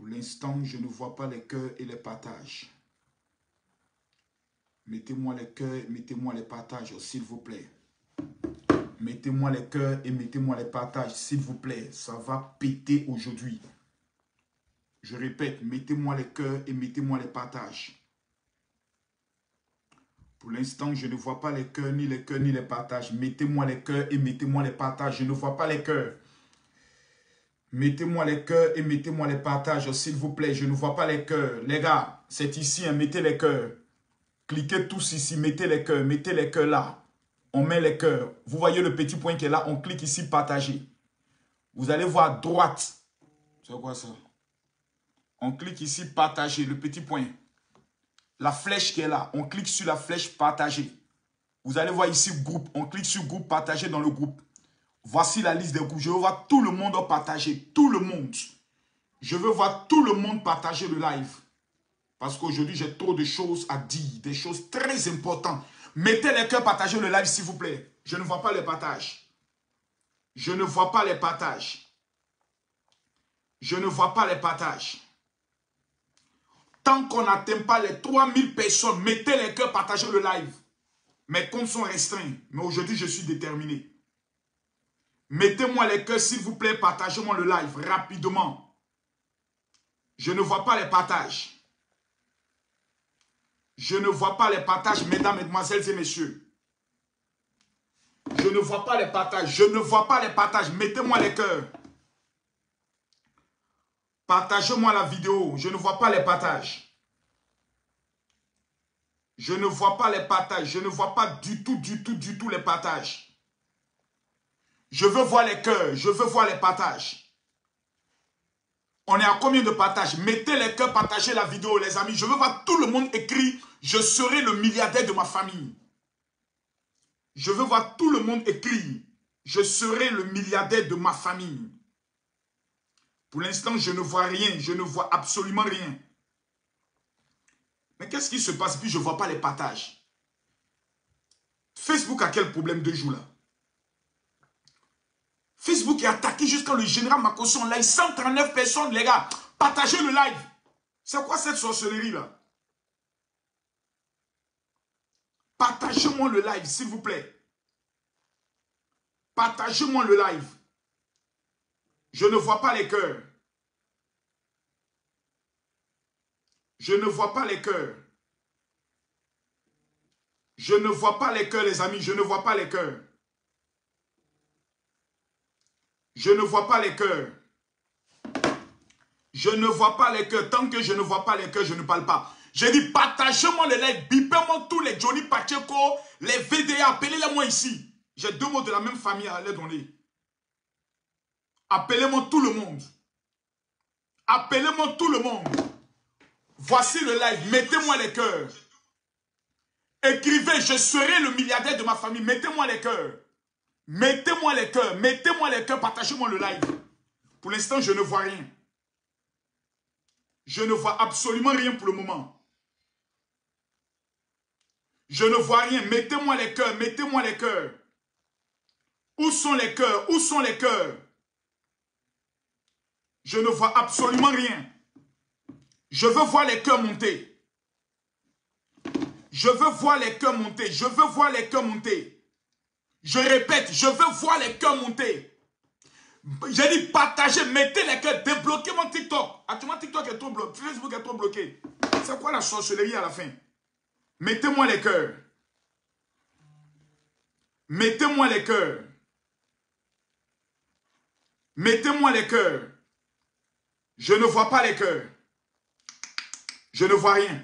Pour l'instant, je ne vois pas les cœurs et les partages. Mettez-moi les cœurs, mettez-moi les partages, s'il vous plaît. Mettez-moi les cœurs et mettez-moi les partages, s'il vous plaît. Ça va péter aujourd'hui. Je répète, mettez-moi les cœurs et mettez-moi les partages. Pour l'instant, je ne vois pas les cœurs, ni les partages. Mettez-moi les cœurs et mettez-moi les partages. Je ne vois pas les cœurs. Mettez-moi les cœurs et mettez-moi les partages, s'il vous plaît. Je ne vois pas les cœurs. Les gars, c'est ici, hein, mettez les cœurs. Cliquez tous ici, mettez les cœurs là. On met les cœurs. Vous voyez le petit point qui est là, on clique ici, partager. Vous allez voir à droite. C'est quoi ça? On clique ici, partager, le petit point. La flèche qui est là, on clique sur la flèche, partager. Vous allez voir ici, groupe. On clique sur groupe, partager dans le groupe. Voici la liste des groupes. Je veux voir tout le monde partager. Tout le monde. Je veux voir tout le monde partager le live. Parce qu'aujourd'hui, j'ai trop de choses à dire. Des choses très importantes. Mettez les cœurs, partagez le live, s'il vous plaît. Je ne vois pas les partages. Je ne vois pas les partages. Je ne vois pas les partages. Tant qu'on n'atteint pas les 3000 personnes, mettez les cœurs, partagez le live. Mes comptes sont restreints. Mais aujourd'hui, je suis déterminé. Mettez-moi les cœurs, s'il vous plaît, partagez-moi le live rapidement. Je ne vois pas les partages. Je ne vois pas les partages, mesdames, mesdemoiselles et messieurs. Je ne vois pas les partages. Je ne vois pas les partages. Mettez-moi les cœurs. Partagez-moi la vidéo. Je ne vois pas les partages. Je ne vois pas les partages. Je ne vois pas du tout les partages. Je veux voir les cœurs. Je veux voir les partages. On est à combien de partages? Mettez les cœurs, partagez la vidéo, les amis. Je veux voir tout le monde écrire. Je serai le milliardaire de ma famille. Je veux voir tout le monde écrire. Je serai le milliardaire de ma famille. Pour l'instant, je ne vois rien. Je ne vois absolument rien. Mais qu'est-ce qui se passe? Puis je ne vois pas les partages. Facebook a quel problème de jour là? Facebook est attaqué jusqu'à le général Makosso en live. 139 personnes, les gars. Partagez le live. C'est quoi cette sorcellerie là? Partagez-moi le live, s'il vous plaît. Partagez-moi le live. Je ne vois pas les cœurs. Je ne vois pas les cœurs. Je ne vois pas les cœurs, les amis. Je ne vois pas les cœurs. Je ne vois pas les cœurs. Je ne vois pas les cœurs. Tant que je ne vois pas les cœurs, je ne parle pas. J'ai dit, partagez-moi le live. Bipez-moi tous les Johnny Pacheco, les VDA. Appelez-les-moi ici. J'ai deux mots de la même famille à les donner. Appelez-moi tout le monde. Appelez-moi tout le monde. Voici le live. Mettez-moi les cœurs. Écrivez, je serai le milliardaire de ma famille. Mettez-moi les cœurs. Mettez-moi les cœurs. Mettez-moi les cœurs. Partagez-moi le live. Pour l'instant, je ne vois rien. Je ne vois absolument rien pour le moment. Je ne vois rien. Mettez-moi les cœurs. Mettez-moi les cœurs. Où sont les cœurs? Où sont les cœurs? Je ne vois absolument rien. Je veux voir les cœurs monter. Je veux voir les cœurs monter. Je veux voir les cœurs monter. Je répète, je veux voir les cœurs monter. J'ai dit partagez, mettez les cœurs, débloquez mon TikTok. Actuellement, TikTok est trop bloqué, Facebook est trop bloqué. C'est quoi la sorcellerie à la fin? Mettez-moi les cœurs. Mettez-moi les cœurs. Mettez-moi les cœurs. Je ne vois pas les cœurs. Je ne vois rien.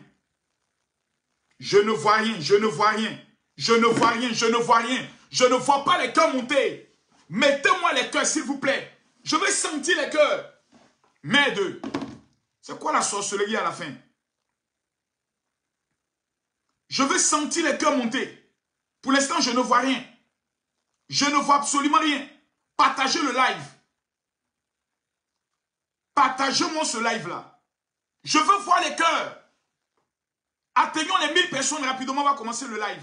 Je ne vois rien. Je ne vois rien. Je ne vois rien. Je ne vois rien. Je ne vois pas les cœurs monter. Mettez-moi les cœurs, s'il vous plaît. Je veux sentir les cœurs. Merde. C'est quoi la sorcellerie à la fin? Je veux sentir les cœurs monter. Pour l'instant, je ne vois rien. Je ne vois absolument rien. Partagez le live. Partagez-moi ce live-là. Je veux voir les cœurs. Atteignons les 1000 personnes rapidement, on va commencer le live.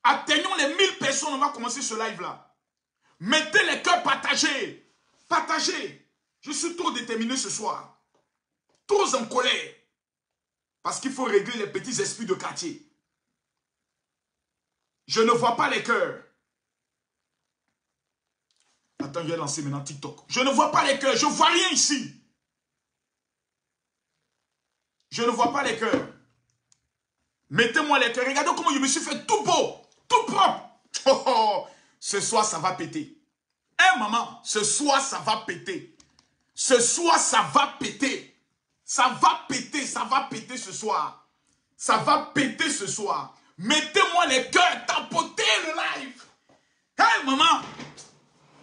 Atteignons les 1000 personnes, on va commencer ce live-là. Mettez les cœurs, partagez. Partagez. Je suis trop déterminé ce soir. Trop en colère. Parce qu'il faut régler les petits esprits de quartier. Je ne vois pas les cœurs. Attends, je vais lancer maintenant TikTok. Je ne vois pas les cœurs. Je ne vois rien ici. Je ne vois pas les cœurs. Mettez-moi les cœurs. Regardez comment je me suis fait tout beau. Tout propre. Oh, oh. Ce soir, ça va péter. Eh maman, ce soir, ça va péter. Ce soir, ça va péter. Ça va péter ce soir. Ça va péter ce soir. Mettez-moi les cœurs, tapotez le live. Hey maman,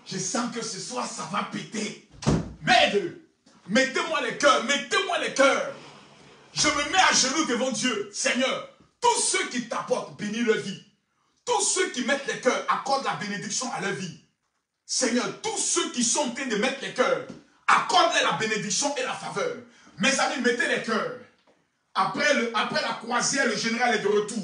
je sens que ce soir, ça va péter. Merde, mettez-moi les cœurs, mettez-moi les cœurs. Je me mets à genoux devant Dieu. Seigneur, tous ceux qui t'apportent, bénis leur vie. Tous ceux qui mettent les cœurs, accordent la bénédiction à leur vie. Seigneur, tous ceux qui sont en train de mettre les cœurs, accorde-les la bénédiction et la faveur. Mes amis, mettez les cœurs. Après la croisière, le général est de retour.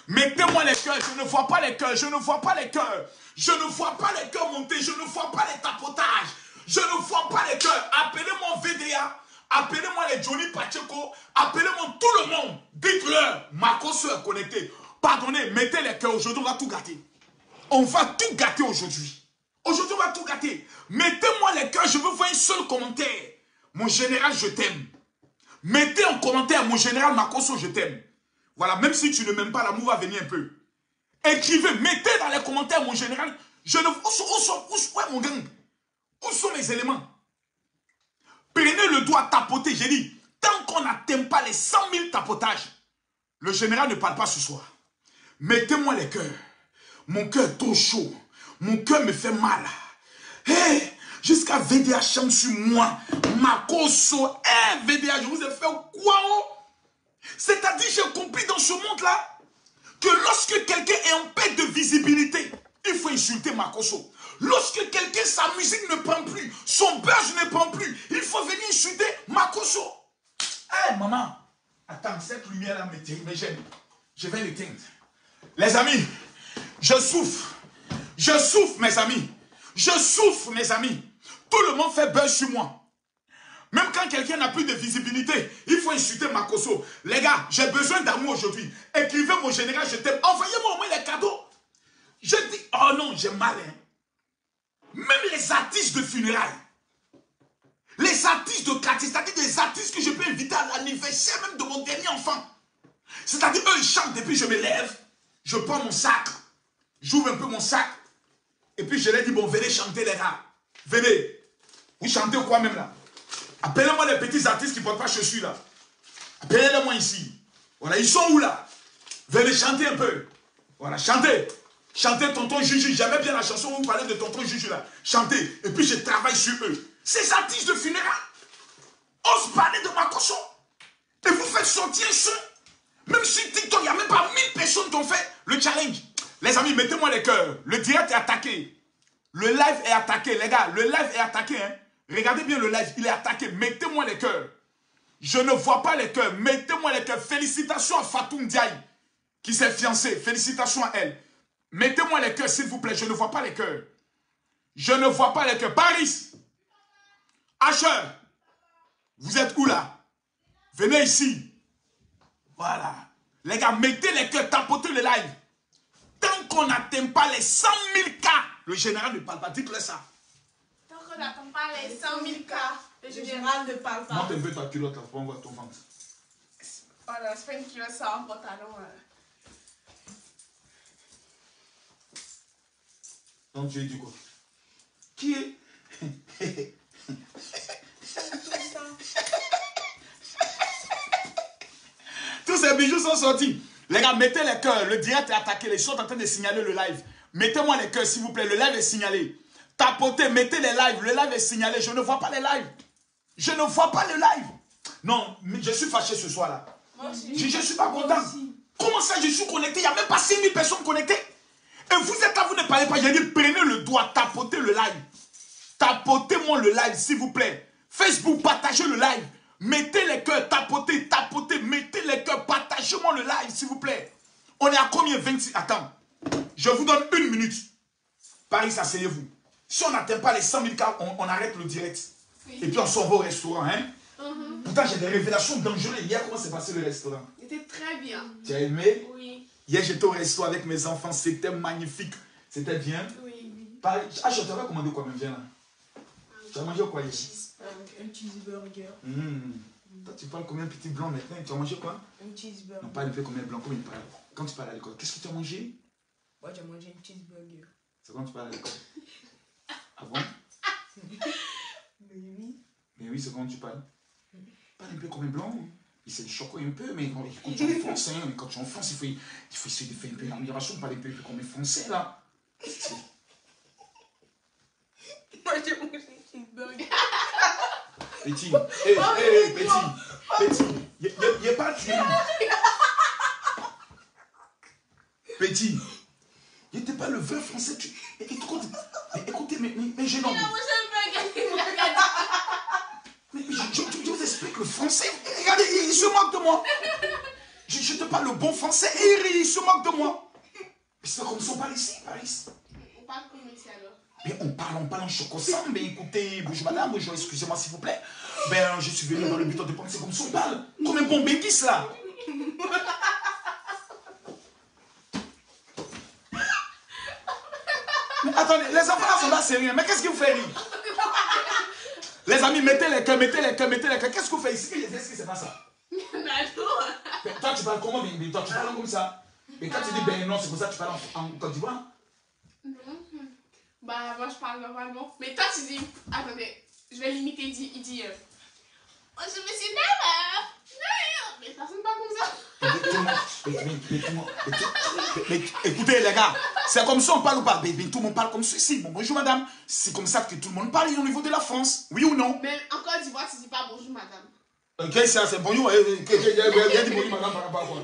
Mettez-moi les cœurs. Je ne vois pas les cœurs. Je ne vois pas les cœurs. Je ne vois pas les cœurs monter. Je ne vois pas les tapotages. Je ne vois pas les cœurs. Appelez-moi VDA. Appelez-moi les Johnny Pacheco. Appelez-moi tout le monde. Dites-leur, Marcos est connecté. Pardonnez, mettez les cœurs. Aujourd'hui, on va tout gâter. On va tout gâter aujourd'hui. Aujourd'hui, on va tout gâter. Mettez-moi les cœurs. Je veux voir un seul commentaire. Mon général, je t'aime. Mettez en commentaire, mon général Makoso, je t'aime. Voilà, même si tu ne m'aimes pas, l'amour va venir un peu. Écrivez, mettez dans les commentaires, mon général. Je ne... Où est mon gang? Où sont les éléments? Prenez le doigt, tapotez. J'ai dit, tant qu'on n'atteint pas les 100 000 tapotages, le général ne parle pas ce soir. Mettez-moi les cœurs. Mon cœur est trop chaud. Mon cœur me fait mal. Hey, jusqu'à VDA chante sur moi. Makoso, VDA, je vous ai fait quoi? C'est-à-dire, j'ai compris dans ce monde-là que lorsque quelqu'un est en perte de visibilité, il faut insulter Makoso. Lorsque quelqu'un, sa musique ne prend plus, son buzz ne prend plus, il faut venir insulter Makoso. Hey, maman, attends, cette lumière-là me gêne. Je vais l'éteindre. Les amis, je souffre. Je souffre, mes amis. Je souffre, mes amis. Tout le monde fait buzz sur moi. Même quand quelqu'un n'a plus de visibilité, il faut insulter Makoso. Les gars, j'ai besoin d'amour aujourd'hui. Écrivez mon général, je t'aime. Envoyez-moi au moins les cadeaux. Je dis, oh non, j'ai mal. Hein. Même les artistes de funérailles, les artistes de quartier, c'est-à-dire des artistes que je peux inviter à l'anniversaire même de mon dernier enfant. C'est-à-dire, eux, ils chantent et puis je me lève, je prends mon sac, j'ouvre un peu mon sac, et puis je leur dis, bon, venez chanter les gars. Venez. Vous chantez quoi même là? Appelez-moi les petits artistes qui ne portent pas chaussures là. Appelez-les-moi ici. Voilà, ils sont où là? Venez chanter un peu. Voilà, chantez. Chantez Tonton Juju. J'aimais bien la chanson où vous parlez de Tonton Juju là. Chantez. Et puis je travaille sur eux. Ces artistes de funérailles osent parler de Makoso. Et vous faites sortir un son. Même sur TikTok, il n'y a même pas 1000 personnes qui ont fait le challenge. Les amis, mettez-moi les cœurs. Le direct est attaqué. Le live est attaqué, les gars. Le live est attaqué, hein. Regardez bien le live, il est attaqué. Mettez-moi les cœurs. Je ne vois pas les cœurs. Mettez-moi les cœurs. Félicitations à Fatou Ndiaye qui s'est fiancée. Félicitations à elle. Mettez-moi les cœurs, s'il vous plaît. Je ne vois pas les cœurs. Je ne vois pas les cœurs. Paris. Asher. Vous êtes où là? Venez ici. Voilà. Les gars, mettez les cœurs. Tapotez le live. Tant qu'on n'atteint pas les 100 000 cas, le général ne parle pas. Dites-le ça. On n'attend pas les 100 000 cas. Le général ne parle pas. Monte un peu ta culotte là pour voir ton ventre. Voilà, c'est pas une culotte, c'est un pantalon. Donc tu dis quoi? Qui est? Tous ces bijoux sont sortis. Les gars, mettez les cœurs. Le direct est attaqué. Les gens sont en train de signaler le live. Mettez-moi les cœurs, s'il vous plaît. Le live est signalé. Tapotez, mettez les lives. Le live est signalé. Je ne vois pas les lives. Je ne vois pas le live. Non, mais je suis fâché ce soir-là. Moi aussi. Je ne suis pas content. Comment ça, je suis connecté? Il n'y a même pas 6000 personnes connectées. Et vous êtes là, vous ne parlez pas. J'ai dit, prenez le doigt, tapotez le live. Tapotez-moi le live, s'il vous plaît. Facebook, partagez le live. Mettez les cœurs, tapotez, tapotez. Mettez les cœurs, partagez-moi le live, s'il vous plaît. On est à combien? 26. Attends. Je vous donne 1 minute. Paris, asseyez-vous. Si on n'atteint pas les 100 000 cas, on arrête le direct. Oui. Et puis on s'en va au restaurant, hein. Pourtant, j'ai des révélations dangereuses. Hier, comment s'est passé le restaurant? C'était très bien. Tu as aimé? Oui. Hier, j'étais au resto avec mes enfants. C'était magnifique. C'était bien. Oui. Ah, je t'avais commandé quoi, même, viens là. Tu as mangé quoi hier? Un cheeseburger. Toi, tu parles comme un petit blanc maintenant. Tu as mangé quoi? Un cheeseburger. Non, pas un peu comme un blanc. Comment il parle? Quand tu parles à l'école, qu'est-ce que tu as mangé? Moi, j'ai mangé un cheeseburger. C'est quand tu parles à l'école. Ah bon? Mais oui. Mais oui, c'est quand tu parles. Pas un peu comme un blanc. Il s'est choqué un peu, mais quand tu es en France, hein, quand tu es en France, il faut essayer de faire un peu l'amélioration, pas un peu comme un français là. Moi, j'ai mangé un cheeseburger. Petit, petit, il n'y a pas tué. Petit, il n'était pas le vrai français. Écoutez, mais jeune homme. Il a mangé un burger. Mais je vous explique le français. Regardez, il se moque de moi. Je te parle le bon français et il se moque de moi. Mais c'est pas comme ça, on parle ici, Paris. On parle comme ici alors. Mais on parle en chocolat. Mais écoutez, bonjour madame, bonjour, excusez-moi s'il vous plaît. Ben, je suis venu dans le but de penser comme ça, on parle. Comme un bon béquisse là. Mais attendez, les enfants là sont là sérieux. Mais qu'est-ce qui vous fait rire? Les amis, mettez les cœurs, mettez les cœurs, mettez les cœurs. Qu'est-ce que vous faites ici? Qu'est-ce qui se passe ça? Mais toi, tu parles comment? Mais toi, tu parles comme ça. Et quand tu dis ben non, c'est pour ça que tu parles en Côte d'Ivoire? Non. Bah, moi je parle normalement. Mais toi, tu dis. Attendez, je vais l'imiter. Il dit. Oh, je me suis never. Mais personne parle comme ça. Mais écoutez les gars, c'est comme ça on parle ou pas? Mais tout le monde parle comme ceci. Bon, bonjour madame. C'est comme ça que tout le monde parle au niveau de la France. Oui ou non? Mais en Côte d'Ivoire, tu dis pas bonjour madame. Ok, ça c'est bonjour. Il y a dit bonjour madame par rapport à quoi?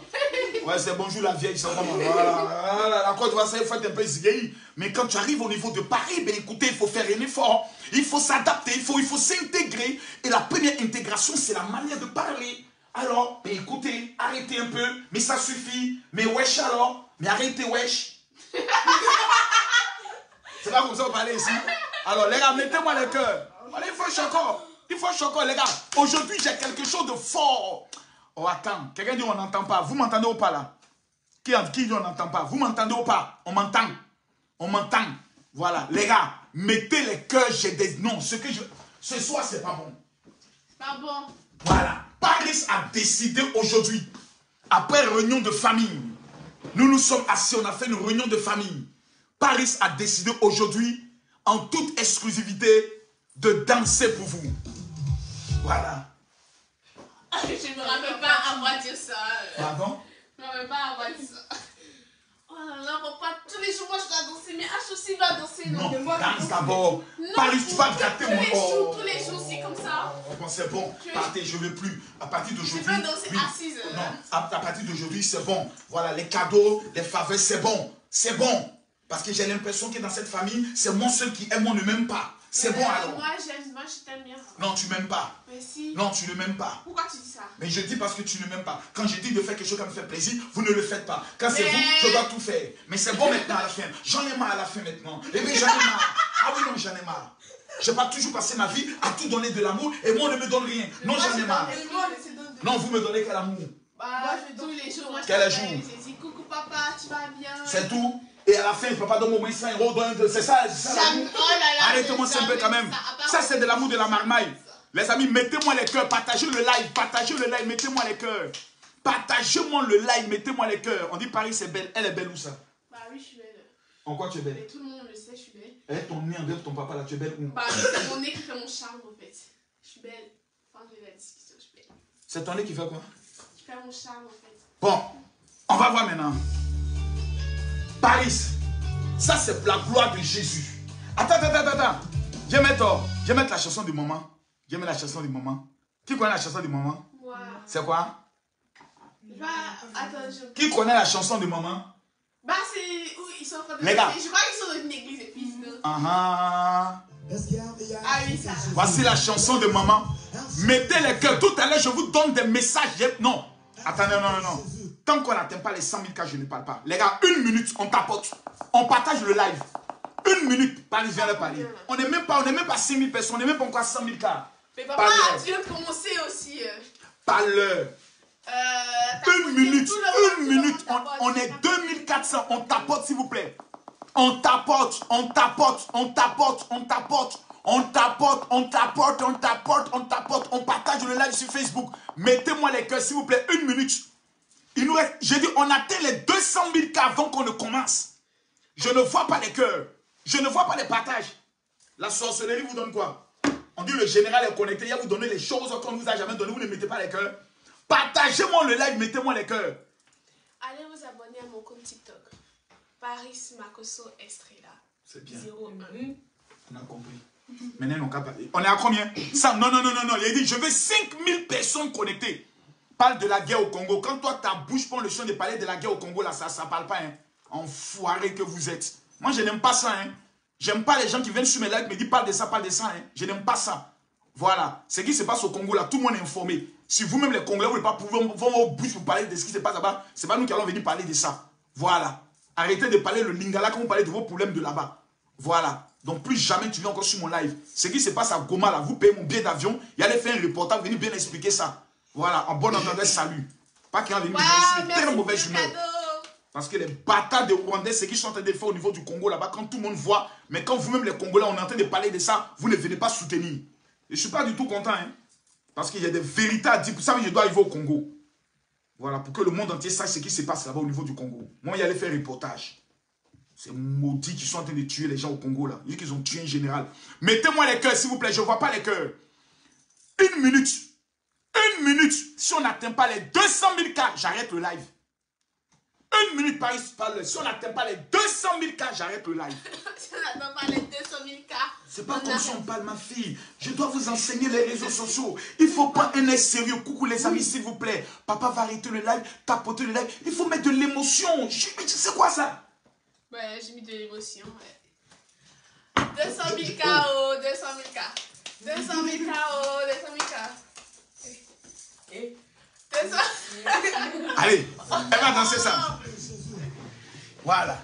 Ouais, c'est bonjour la vieille. Voilà, la Côte d'Ivoire, ça faut être un peu zigué. Mais quand tu arrives au niveau de Paris, ben écoutez, il faut faire un effort. Il faut s'adapter, il faut s'intégrer. Et la première intégration, c'est la manière de parler. Alors, ben écoutez, arrêtez un peu. Mais ça suffit. Mais wesh alors. Mais arrêtez wesh. C'est pas comme ça qu'on parlait ici. Alors les gars, mettez-moi le cœur. Allez, il faut choco. Il faut choco les gars. Aujourd'hui, j'ai quelque chose de fort. Oh attends, quelqu'un dit on n'entend pas. Vous m'entendez ou pas là? Qui dit on n'entend pas? Vous m'entendez ou pas? On m'entend. On m'entend. Voilà, les gars, mettez les cœurs, j'ai des noms. Ce soir, c'est pas bon. C'est pas bon. Voilà. Paris a décidé aujourd'hui, après réunion de famille, nous nous sommes assis, on a fait une réunion de famille. Paris a décidé aujourd'hui, en toute exclusivité, de danser pour vous. Voilà. Je me rappelle pas avoir dit ça. Pardon? Je me rappelle pas avoir dit ça. Oh là là, papa, tous les jours, moi je dois danser, mais H aussi doit danser. Non, moi, danse d'abord. Non, Paris, tu vas gâter mon corps. tous les jours, c'est comme ça. Bon, c'est bon. Partez, je ne veux plus. À partir d'aujourd'hui. Je peux danser assise. Non, à partir d'aujourd'hui, c'est bon. Voilà, les cadeaux, les faveurs, c'est bon. C'est bon. Parce que j'ai l'impression que dans cette famille, c'est moi seul qui aime, on ne m'aime pas. C'est bon alors. Moi, je t'aime bien. Non, tu m'aimes pas. Mais si. Non, tu ne m'aimes pas. Pourquoi tu dis ça? Mais je dis parce que tu ne m'aimes pas. Quand je dis de faire quelque chose qui me fait plaisir, vous ne le faites pas. Quand c'est vous, je dois tout faire. Mais c'est bon maintenant à la fin. J'en ai marre à la fin maintenant. Eh bien, j'en ai marre. Ah oui, non, j'en ai marre. Je n'ai pas toujours passé ma vie à tout donner de l'amour et moi, on ne me donne rien. Non, j'en ai marre. Non, vous me donnez quel amour? Bah, tous les jours, moi, je Quel t'appelle, jour? je dis coucou papa, tu vas bien? C'est tout. Et à la fin, papa donne au moins 5 euros. C'est ça, Jamais. Oh là là. arrêtez-moi un peu quand même. Ça, c'est de l'amour de la marmaille. Les amis, mettez-moi les cœurs. Partagez le live. Mettez-moi les cœurs. Partagez-moi le live. Mettez-moi les cœurs. On dit Paris, c'est belle. Elle est belle où ça? Bah oui, je suis belle. En quoi tu es belle? Mais tout le monde le sait, je suis belle. Eh, ton nez enlève ton papa là, tu es belle où? Bah, c'est mon nez qui fait mon charme en fait. Je suis belle. Enfin, j'ai la discussion, je suis belle. C'est ton nez qui fait quoi? Qui fait mon charme en fait. Bon, on va voir maintenant. Paris, ça c'est la gloire de Jésus. Attends. Je vais mettre la chanson du moment. Qui connaît la chanson du moment? Moi. C'est quoi? Bah, attends, Qui connaît la chanson du moment? Bah, c'est où ils sont en train de Les gars. Je crois qu'ils sont dans une église et puis non. Ah oui, ça. Voici la chanson de maman. Mettez les cœurs. Tout à l'heure, je vous donne des messages. Non. Attendez, non. Tant qu'on n'atteint pas les 100 000 cas, je ne parle pas. Les gars, 1 minute, on tapote. On partage le live. 1 minute, Paris vient de parler. On n'est même pas 6 000 personnes, on n'est même pas encore à 100 000 cas. Mais papa, tu viens de commencer aussi. Pas l'heure. 1 minute, on est 2400, on tapote s'il vous plaît. On tapote, on tapote, on tapote, on tapote, on tapote, on tapote, on tapote, on tapote, on partage le live sur Facebook. Mettez-moi les cœurs s'il vous plaît, 1 minute. Il nous reste, j'ai dit, on atteint les 200 000 cas avant qu'on ne commence. Je ne vois pas les cœurs, je ne vois pas les partages. La sorcellerie vous donne quoi? On dit le général est connecté, il va vous donner les choses qu'on ne vous a jamais donné, vous ne mettez pas les cœurs. Partagez-moi le live, mettez-moi les cœurs. Allez vous abonner à mon compte TikTok. Paris Makosso Estrella. C'est bien. 01. On a compris. Maintenant, on est à combien? Ça, non. Il a dit, je veux 5000 personnes connectées. Parle de la guerre au Congo. Quand toi, ta bouche prend le son de parler de la guerre au Congo, là, ça ne parle pas. Hein. Enfoiré que vous êtes. Moi, je n'aime pas ça. Hein. J'aime pas les gens qui viennent sur mes lives me disent, parle de ça. Hein. Je n'aime pas ça. Voilà. Ce qui se passe au Congo, là, tout le monde est informé. Si vous-même, les Congolais, vous ne pouvez pas pouvoir vos bouches pour parler de ce qui se passe là-bas, ce n'est pas nous qui allons venir parler de ça. Voilà. Arrêtez de parler le lingala quand vous parlez de vos problèmes de là-bas. Voilà. Donc, plus jamais tu viens encore sur mon live. Ce qui se passe à Goma, là, vous payez mon billet d'avion, il allait faire un reportage, vous venez bien expliquer ça. Voilà. En bon entendeur, salut. Pas qu'il va venir ici, très mauvaise humeur. Parce que les bâtards de Rwandais, ce qu'ils sont en train de faire au niveau du Congo là-bas, quand tout le monde voit, mais quand vous-même les Congolais, on est en train de parler de ça, vous ne venez pas soutenir. Et je ne suis pas du tout content, hein. Parce qu'il y a des vérités à dire. Pour ça, je dois arriver au Congo. Voilà, pour que le monde entier sache ce qui se passe là-bas au niveau du Congo. Moi, il allait faire un reportage. Ces maudits qui sont en train de tuer les gens au Congo, là. Ils disent qu'ils ont tué un général. Mettez-moi les cœurs, s'il vous plaît. Je ne vois pas les cœurs. 1 minute. 1 minute. Si on n'atteint pas les 200 000 cas, j'arrête le live. 1 minute, Paris parle. Si on n'atteint pas les 200 000 cas, j'arrête le live. Si on n'atteint pas les 200 000 cas. C'est pas comme ça on parle, ma fille. Je dois vous enseigner les réseaux sociaux. Il ne faut pas un air sérieux. Coucou les amis, s'il vous plaît. Papa va arrêter le live, tapoter le live. Il faut mettre de l'émotion. C'est quoi ça? Ouais, j'ai mis de l'émotion. Ouais. 200 000 KO, 200 000 K. 200 000 KO, 200 000 K. 200. Allez, elle va danser ça. Voilà.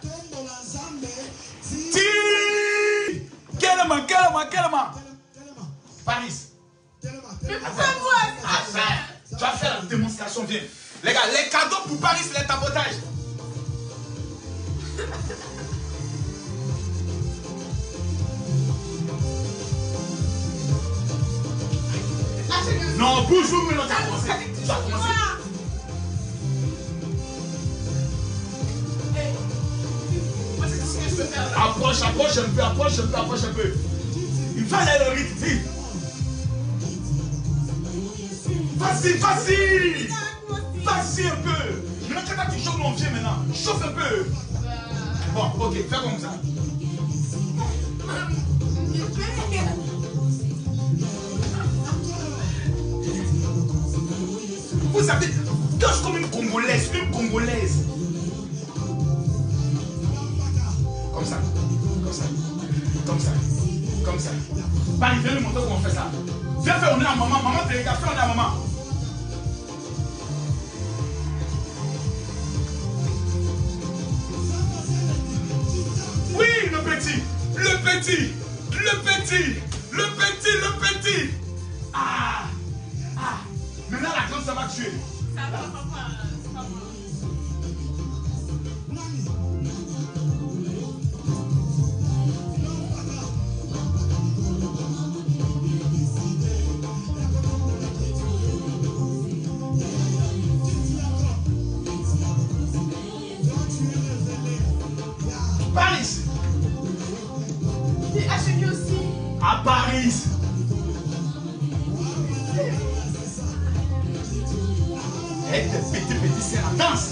Quelle main? Paris. Mais pourquoi moi? Tu vas faire la démonstration, viens. Les gars, les cadeaux pour Paris, les tapotages. Non, bonjour, mais tu as commencé. Tu as commencé. Approche un peu. Il va aller le rythme, vite. Vas-y un peu. Maintenant, quand tu chauffes mon pied maintenant, chauffe un peu. Bon, ok, fais comme ça. Vous avez danse comme une Congolaise, Comme ça. Paris, viens nous montrer comment on fait ça. Viens faire honneur à maman. Maman te regarde, fais honneur à maman. Oui, le petit. Ah. Maintenant la grande ça va tuer. Ça va, papa. C'est pas moi. Paris. Et HMI aussi. À Paris. Avec des petits, c'est la danse.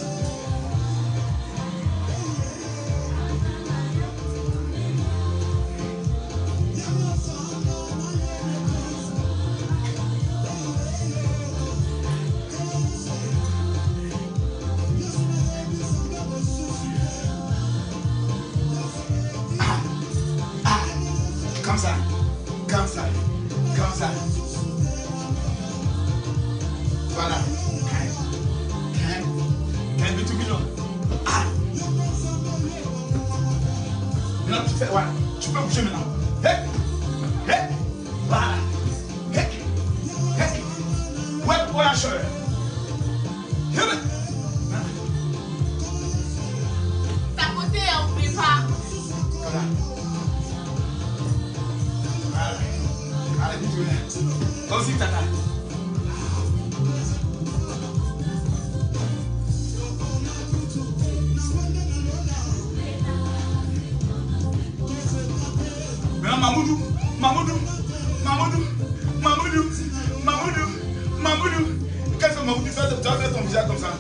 Comme ça. Voilà. Can I be too million? Ah. Non, tu fais, voilà. peux bouger maintenant. Hey. Hey. Voilà. Hey. Hey. Ouais, ouais, chérie. Tapoter, on ne peut pas. Voilà. Voilà. Allez, vite, viens. Toi aussi, tata. Maintenant, Mamoudou, Mamoudou, Mamoudou, Mamoudou, Mamoudou, Mamoudou. Qu'est-ce que Mamoudou fait? Tu vas faire ton visage comme ça.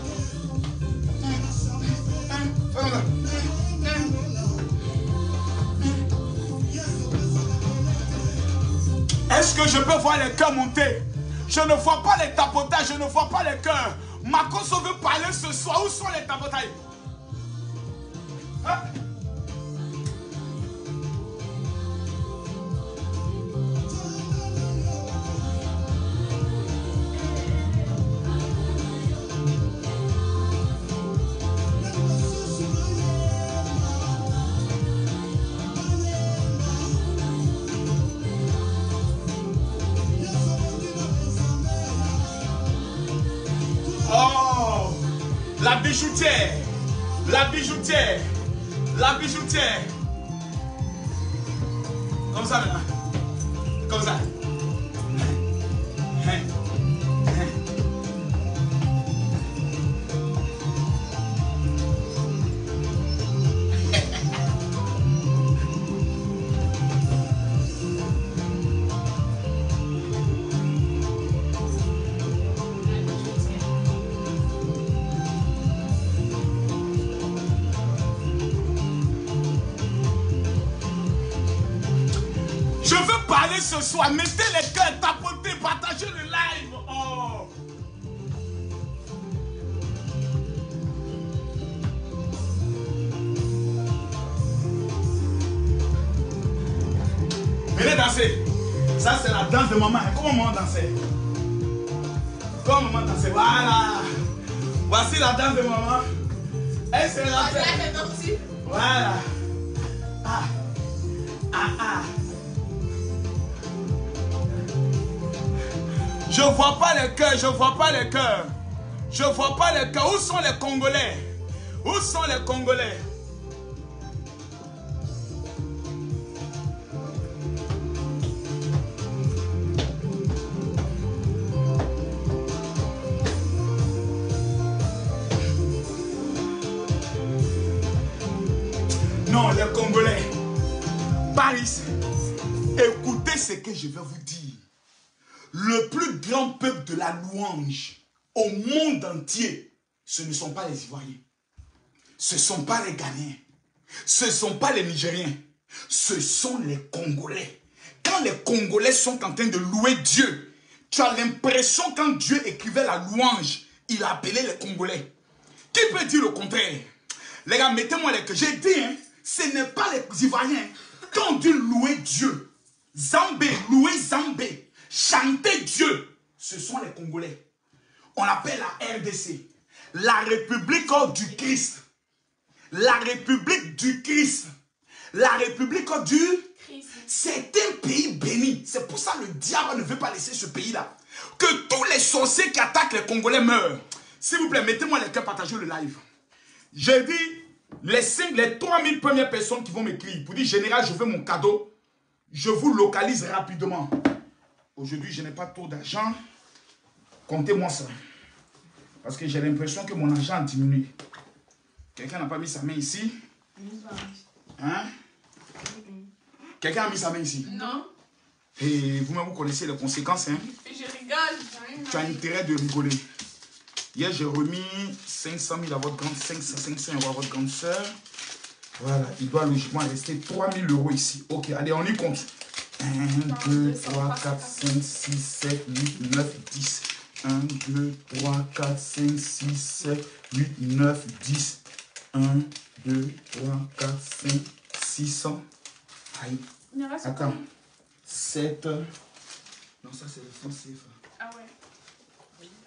Fais comme ça. Est-ce que je peux voir les cœurs monter? Je ne vois pas les tapotages, je ne vois pas les cœurs. Makoso veut parler ce soir. Où sont les tapotages? Hein? Oh, la bijoutière, la bijoutière, la bijoutière. Comme ça maintenant. Comme ça. Je veux parler ce soir. Mettez les cœurs, tapotez, partagez le live. Oh. Venez danser. Ça, c'est la danse de maman. Comment maman dansait? Comment maman dansait? Voilà. Voici la danse de maman. Elle s'est lancée. Voilà. Ah. Ah, ah. Je ne vois pas les cœurs, je ne vois pas les cœurs. Je ne vois pas les cœurs. Où sont les Congolais? Où sont les Congolais? Non, les Congolais. Paris, écoutez ce que je vais vous dire. Le plus grand peuple de la louange au monde entier, ce ne sont pas les Ivoiriens. Ce ne sont pas les Ghanéens. Ce ne sont pas les Nigériens. Ce sont les Congolais. Quand les Congolais sont en train de louer Dieu, tu as l'impression quand Dieu écrivait la louange, il appelait les Congolais. Qui peut dire le contraire? Les gars, mettez-moi les cœurs. J'ai dit, hein, ce n'est pas les Ivoiriens. Quand on dit louer Dieu, Zambé, louer Zambé, chanter Dieu, ce sont les Congolais. On l'appelle la RDC, la République du Christ. La République du Christ. La République du Christ. C'est un pays béni. C'est pour ça que le diable ne veut pas laisser ce pays-là. Que tous les sorciers qui attaquent les Congolais meurent. S'il vous plaît, mettez-moi les cœurs, partagez le live. J'ai dit, les 3000 premières personnes qui vont m'écrire pour dire, général, je veux mon cadeau. Je vous localise rapidement. Aujourd'hui, je n'ai pas trop d'argent. Comptez-moi ça. Parce que j'ai l'impression que mon argent a diminué. Quelqu'un n'a pas mis sa main ici? Hein? Quelqu'un a mis sa main ici? Non. Et vous-même, vous connaissez les conséquences. Hein? Je rigole. Tu as intérêt de rigoler. Hier, j'ai remis 500 000 à votre grande, 500 euros à votre grande soeur. Voilà, il doit logiquement rester 3 000 euros ici. Ok, allez, on y compte. 1, 2, 3, 4, 5, 6, 7, 8, 9, 10. 1, 2, 3, 4, 5, 6, 7, 8, 9, 10. 1, 2, 3, 4, 5, 600. Aïe. Attends. 7. Non, ça c'est le franc CFA. Ah ouais.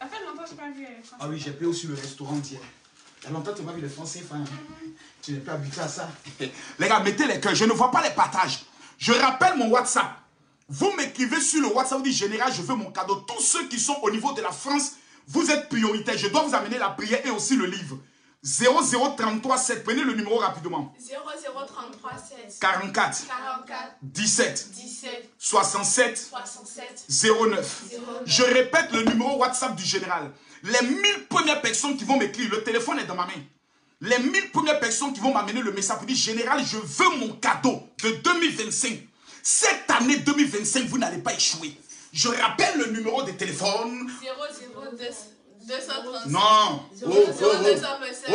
Ça fait longtemps que je n'ai pas vu les francs. Ah oui, j'ai payé aussi le restaurant d'hier. Il y a longtemps que tu n'as pas vu les francs CFA. Tu n'es pas habitué à ça. Les gars, mettez les cœurs. Je ne vois pas les partages. Je rappelle mon WhatsApp. Vous m'écrivez sur le WhatsApp, vous dites général, je veux mon cadeau. Tous ceux qui sont au niveau de la France, vous êtes prioritaires. Je dois vous amener la prière et aussi le livre. 00337, prenez le numéro rapidement. 00337 44 17 67 09. Je répète le numéro WhatsApp du général. Les 1000 premières personnes qui vont m'écrire, le téléphone est dans ma main. Les 1000 premières personnes qui vont m'amener le message pour dire général, je veux mon cadeau de 2025. Cette année 2025, vous n'allez pas échouer. Je rappelle le numéro de téléphone. 00237. Non. 00227.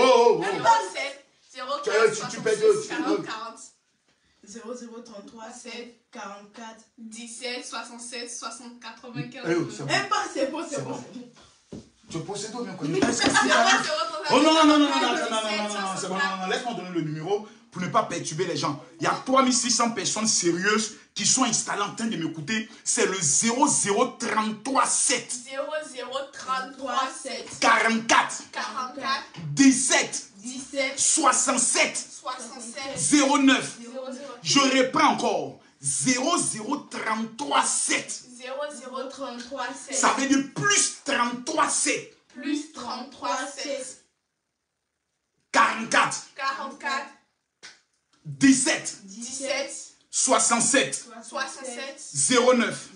0033 7 44 17 67 60 95. C'est bon. Tu possèdes bien connu. Oh non, c'est bon, non, laisse-moi donner le numéro pour ne pas perturber les gens. Il y a 3600 personnes sérieuses qui sont installées en train de m'écouter. C'est le 00337 44 17 67 09. Je reprends encore. 00337. 00337. Ça veut dire plus 337. Plus 337. 44 17 67 09.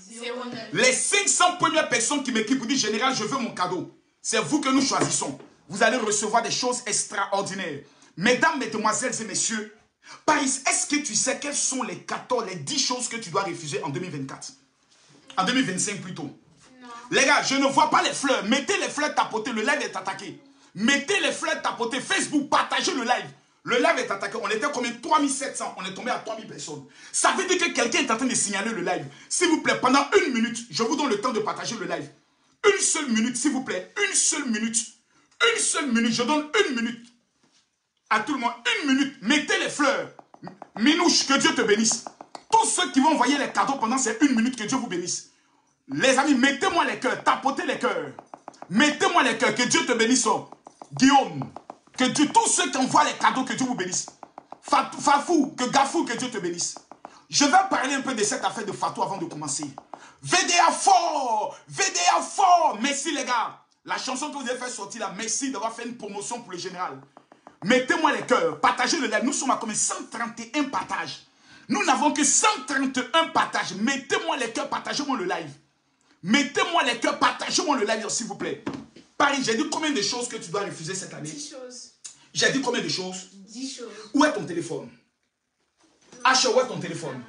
Les 500 premières personnes qui m'écrivent pour dire général, je veux mon cadeau. C'est vous que nous choisissons. Vous allez recevoir des choses extraordinaires. Mesdames, mesdemoiselles et messieurs, Paris, est-ce que tu sais quelles sont les 10 choses que tu dois refuser en 2024? En 2025 plutôt. Non. Les gars, je ne vois pas les fleurs. Mettez les fleurs tapotées, le live est attaqué. Mettez les fleurs tapotées, Facebook, partagez le live. Le live est attaqué. On était combien? 3700. On est tombé à 3000 personnes. Ça veut dire que quelqu'un est en train de signaler le live. S'il vous plaît, pendant 1 minute, je vous donne le temps de partager le live. Une seule minute, s'il vous plaît. Une seule minute. Une seule minute. Je donne 1 minute. À tout le monde. 1 minute. Mettez les fleurs. Minouche, que Dieu te bénisse. Tous ceux qui vont envoyer les cadeaux pendant ces 1 minute, que Dieu vous bénisse. Les amis, mettez-moi les cœurs. Tapotez les cœurs. Mettez-moi les cœurs. Que Dieu te bénisse. Guillaume. Que Dieu, tous ceux qui envoient les cadeaux, que Dieu vous bénisse. Fafou, que Gafou, que Dieu te bénisse. Je vais parler un peu de cette affaire de Fatou avant de commencer. VDA fort. VDA fort. Merci les gars. La chanson que vous avez fait sortir là, merci d'avoir fait une promotion pour le général. Mettez-moi les cœurs, partagez le live. Nous sommes à combien? 131 partages. Nous n'avons que 131 partages. Mettez-moi les cœurs, partagez-moi le live. Mettez-moi les cœurs, partagez-moi le live, s'il vous plaît. Paris, j'ai dit combien de choses que tu dois refuser cette année? 10 choses. J'ai dit combien de choses? 10 choses. Où est ton téléphone? H, où est ton téléphone?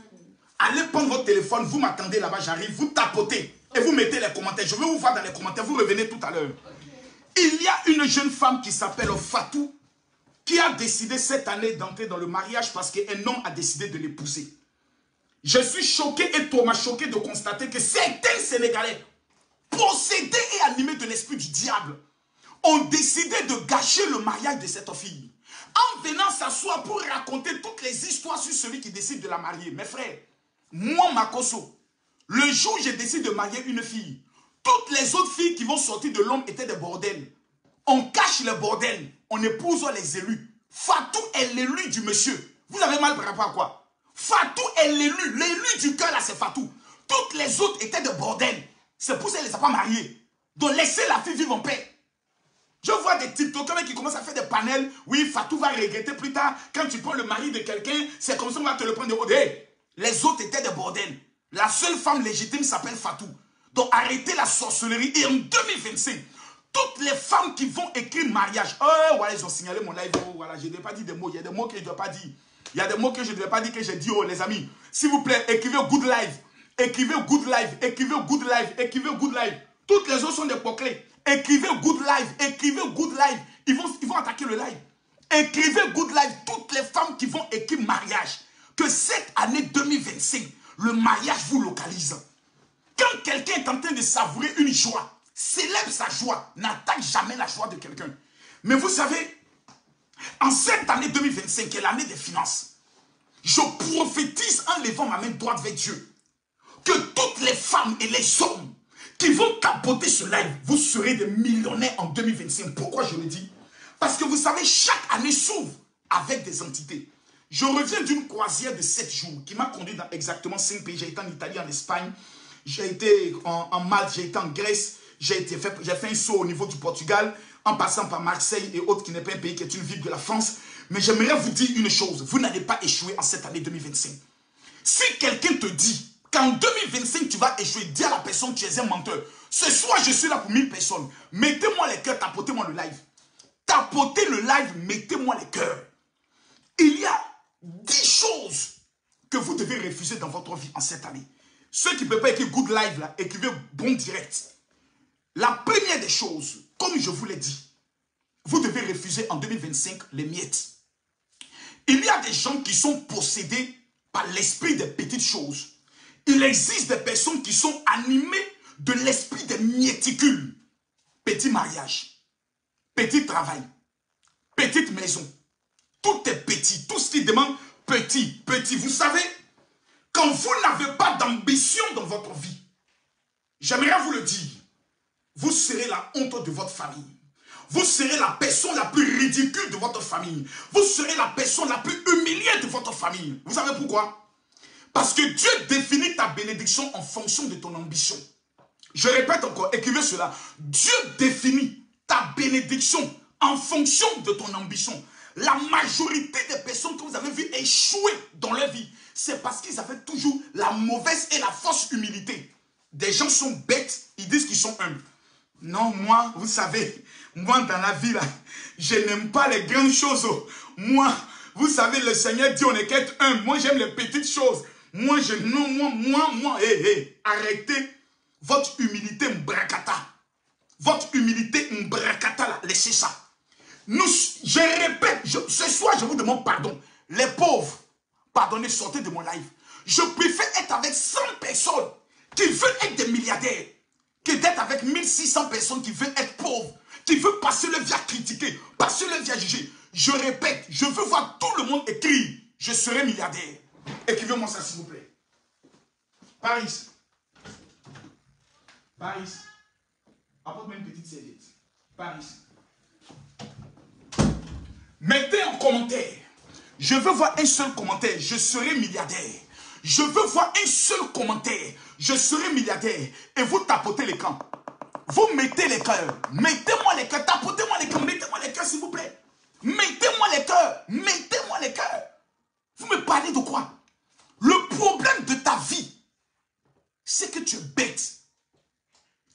Allez prendre votre téléphone, vous m'attendez là-bas, j'arrive, vous tapotez et vous mettez les commentaires. Je vais vous voir dans les commentaires, vous revenez tout à l'heure. Okay. Il y a une jeune femme qui s'appelle Fatou, qui a décidé cette année d'entrer dans le mariage parce qu'un homme a décidé de l'épouser. Je suis choqué et Thomas choqué de constater que certains Sénégalais, possédés et animés de l'esprit du diable, ont décidé de gâcher le mariage de cette fille. En venant s'asseoir pour raconter toutes les histoires sur celui qui décide de la marier. Mes frères, moi Makoso, le jour où je décide de marier une fille, toutes les autres filles qui vont sortir de l'homme étaient des bordels. On cache les bordels, on épouse les élus. Fatou est l'élu du monsieur. Vous avez mal par rapport à quoi? Fatou est l'élu. L'élu du cœur là, c'est Fatou. Toutes les autres étaient des bordels. C'est pour ça qu'elle ne les a pas mariées. Donc laissez la fille vivre en paix. Je vois des TikTokers qui commencent à faire des panels. Oui, Fatou va regretter plus tard. Quand tu prends le mari de quelqu'un, c'est comme ça qu'on va te le prendre de haut. Hey, les autres étaient des bordels. La seule femme légitime s'appelle Fatou. Donc arrêtez la sorcellerie. Et en 2025, toutes les femmes qui vont écrire mariage. Oh, voilà, ils ont signalé mon live. Oh, voilà, je ne devais pas dire des mots. Il y a des mots que je ne dois pas dire. Il y a des mots que je ne devais pas dire que j'ai dit. Oh, les amis, s'il vous plaît, écrivez good live. Écrivez good live. Écrivez good live. Écrivez good live. Toutes les autres sont des pots-clés. Écrivez good live. Écrivez good live. Ils vont attaquer le live. Écrivez good live. Toutes les femmes qui vont écrire mariage. Que cette année 2025, le mariage vous localise. Quand quelqu'un est en train de savourer une joie, célèbre sa joie. N'attaque jamais la joie de quelqu'un. Mais vous savez, en cette année 2025, qui est l'année des finances, je prophétise en levant ma main droite vers Dieu, que toutes les femmes et les hommes qui vont capoter ce live, vous serez des millionnaires en 2025. Pourquoi je le dis? Parce que vous savez, chaque année s'ouvre avec des entités. Je reviens d'une croisière de 7 jours qui m'a conduit dans exactement 5 pays. J'ai été en Italie, en Espagne, j'ai été en Malte, j'ai été en Grèce, j'ai fait un saut au niveau du Portugal, en passant par Marseille et autres, qui n'est pas un pays, qui est une ville de la France. Mais j'aimerais vous dire une chose, vous n'allez pas échouer en cette année 2025. Si quelqu'un te dit qu'en 2025 tu vas échouer, dis à la personne que tu es un menteur. Ce soir je suis là pour 1000 personnes. Mettez-moi les cœurs, tapotez-moi le live. Tapotez le live, mettez-moi les cœurs. Il y a 10 choses que vous devez refuser dans votre vie en cette année. Ceux qui ne peuvent pas écrire good live là, écrivez bon direct. La première des choses, comme je vous l'ai dit, vous devez refuser en 2025 les miettes. Il y a des gens qui sont possédés par l'esprit des petites choses. Il existe des personnes qui sont animées de l'esprit des mieticules. Petit mariage, petit travail, petite maison. Tout est petit. Tout ce qui demande petit, petit. Vous savez, quand vous n'avez pas d'ambition dans votre vie, j'aimerais vous le dire, vous serez la honte de votre famille. Vous serez la personne la plus ridicule de votre famille. Vous serez la personne la plus humiliée de votre famille. Vous savez pourquoi? Parce que Dieu définit ta bénédiction en fonction de ton ambition. Je répète encore, écrivez cela. Dieu définit ta bénédiction en fonction de ton ambition. La majorité des personnes que vous avez vues échouer dans leur vie, c'est parce qu'ils avaient toujours la mauvaise et la fausse humilité. Des gens sont bêtes, ils disent qu'ils sont humbles. Non, moi, vous savez, moi dans la vie, là, je n'aime pas les grandes choses. Moi, vous savez, le Seigneur dit on est qu'être humble. Moi, j'aime les petites choses. Moi, arrêtez votre humilité m'bracata. Votre humilité m'bracata, là, laissez ça. Je répète, ce soir, je vous demande pardon. Les pauvres, pardonnez, sortez de mon live. Je préfère être avec 100 personnes qui veulent être des milliardaires que d'être avec 1600 personnes qui veulent être pauvres, qui veulent passer leur vie à critiquer, passer leur vie à juger. Je répète, je veux voir tout le monde écrire. Je serai milliardaire. Écrivez-moi ça, s'il vous plaît. Paris. Paris. Apporte-moi une petite serviette. Paris. Mettez en commentaire. Je veux voir un seul commentaire. Je serai milliardaire. Je veux voir un seul commentaire. Je serai milliardaire. Et vous tapotez l'écran. Vous mettez les cœurs. Mettez-moi les cœurs. Tapotez-moi les cœurs. Mettez-moi les cœurs, s'il vous plaît. Mettez-moi les cœurs. Mettez-moi les cœurs. Vous me parlez de quoi? Le problème de ta vie, c'est que tu es bête.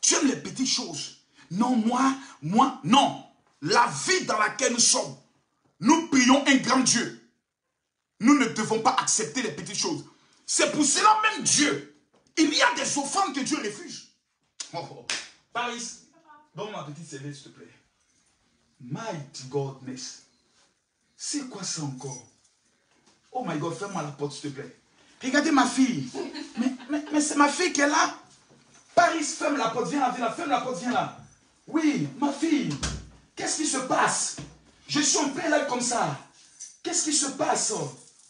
Tu aimes les petites choses. Non, moi, non. La vie dans laquelle nous sommes, nous prions un grand Dieu. Nous ne devons pas accepter les petites choses. C'est pour cela même Dieu. Il y a des offrandes que Dieu refuse. Paris, donne-moi ma petite serviette, s'il te plaît. Mighty Godness. C'est quoi ça encore? Oh my God, ferme-moi la porte, s'il te plaît. Regardez ma fille. Mais c'est ma fille qui est là. Paris, ferme la porte, viens là, ferme la porte, viens là. Oui, ma fille. Qu'est-ce qui se passe? Je suis en plein live comme ça. Qu'est-ce qui se passe?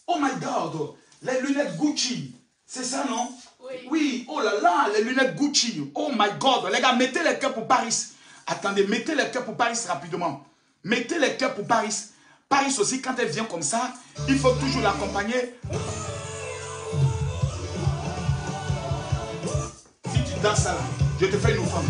Oh my God. Les lunettes Gucci. C'est ça, non? Oui. Oui. Oh là là, les lunettes Gucci. Oh my God. Les gars, mettez les cœurs pour Paris. Attendez, mettez les cœurs pour Paris rapidement. Mettez les cœurs pour Paris. Paris aussi, quand elle vient comme ça, il faut toujours l'accompagner. Si tu danses ça, je te fais une offrande.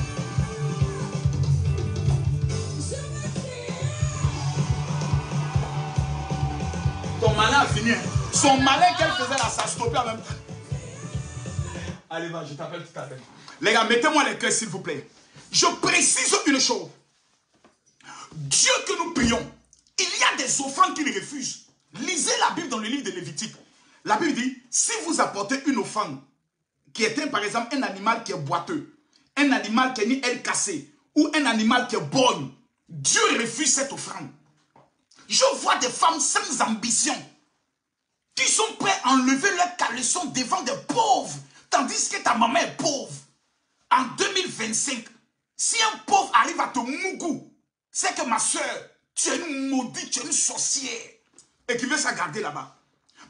Ton malin a fini. Son malin qu'elle faisait là, ça stoppait en même temps. Allez, va, je t'appelle tout à l'heure. Les gars, mettez-moi les cœurs, s'il vous plaît. Je précise une chose. Dieu que nous prions, il y a des offrandes qu'il refuse. Lisez la Bible dans le livre de Lévitique. La Bible dit, si vous apportez une offrande, qui est par exemple un animal qui est boiteux, un animal qui est ni aile cassée, ou un animal qui est borgne, Dieu refuse cette offrande. Je vois des femmes sans ambition, qui sont prêtes à enlever leur caleçon devant des pauvres, tandis que ta maman est pauvre. En 2025, si un pauvre arrive à te mougou, c'est que ma soeur, tu es une maudite, tu es une sorcière. Et qui veut ça garder là-bas.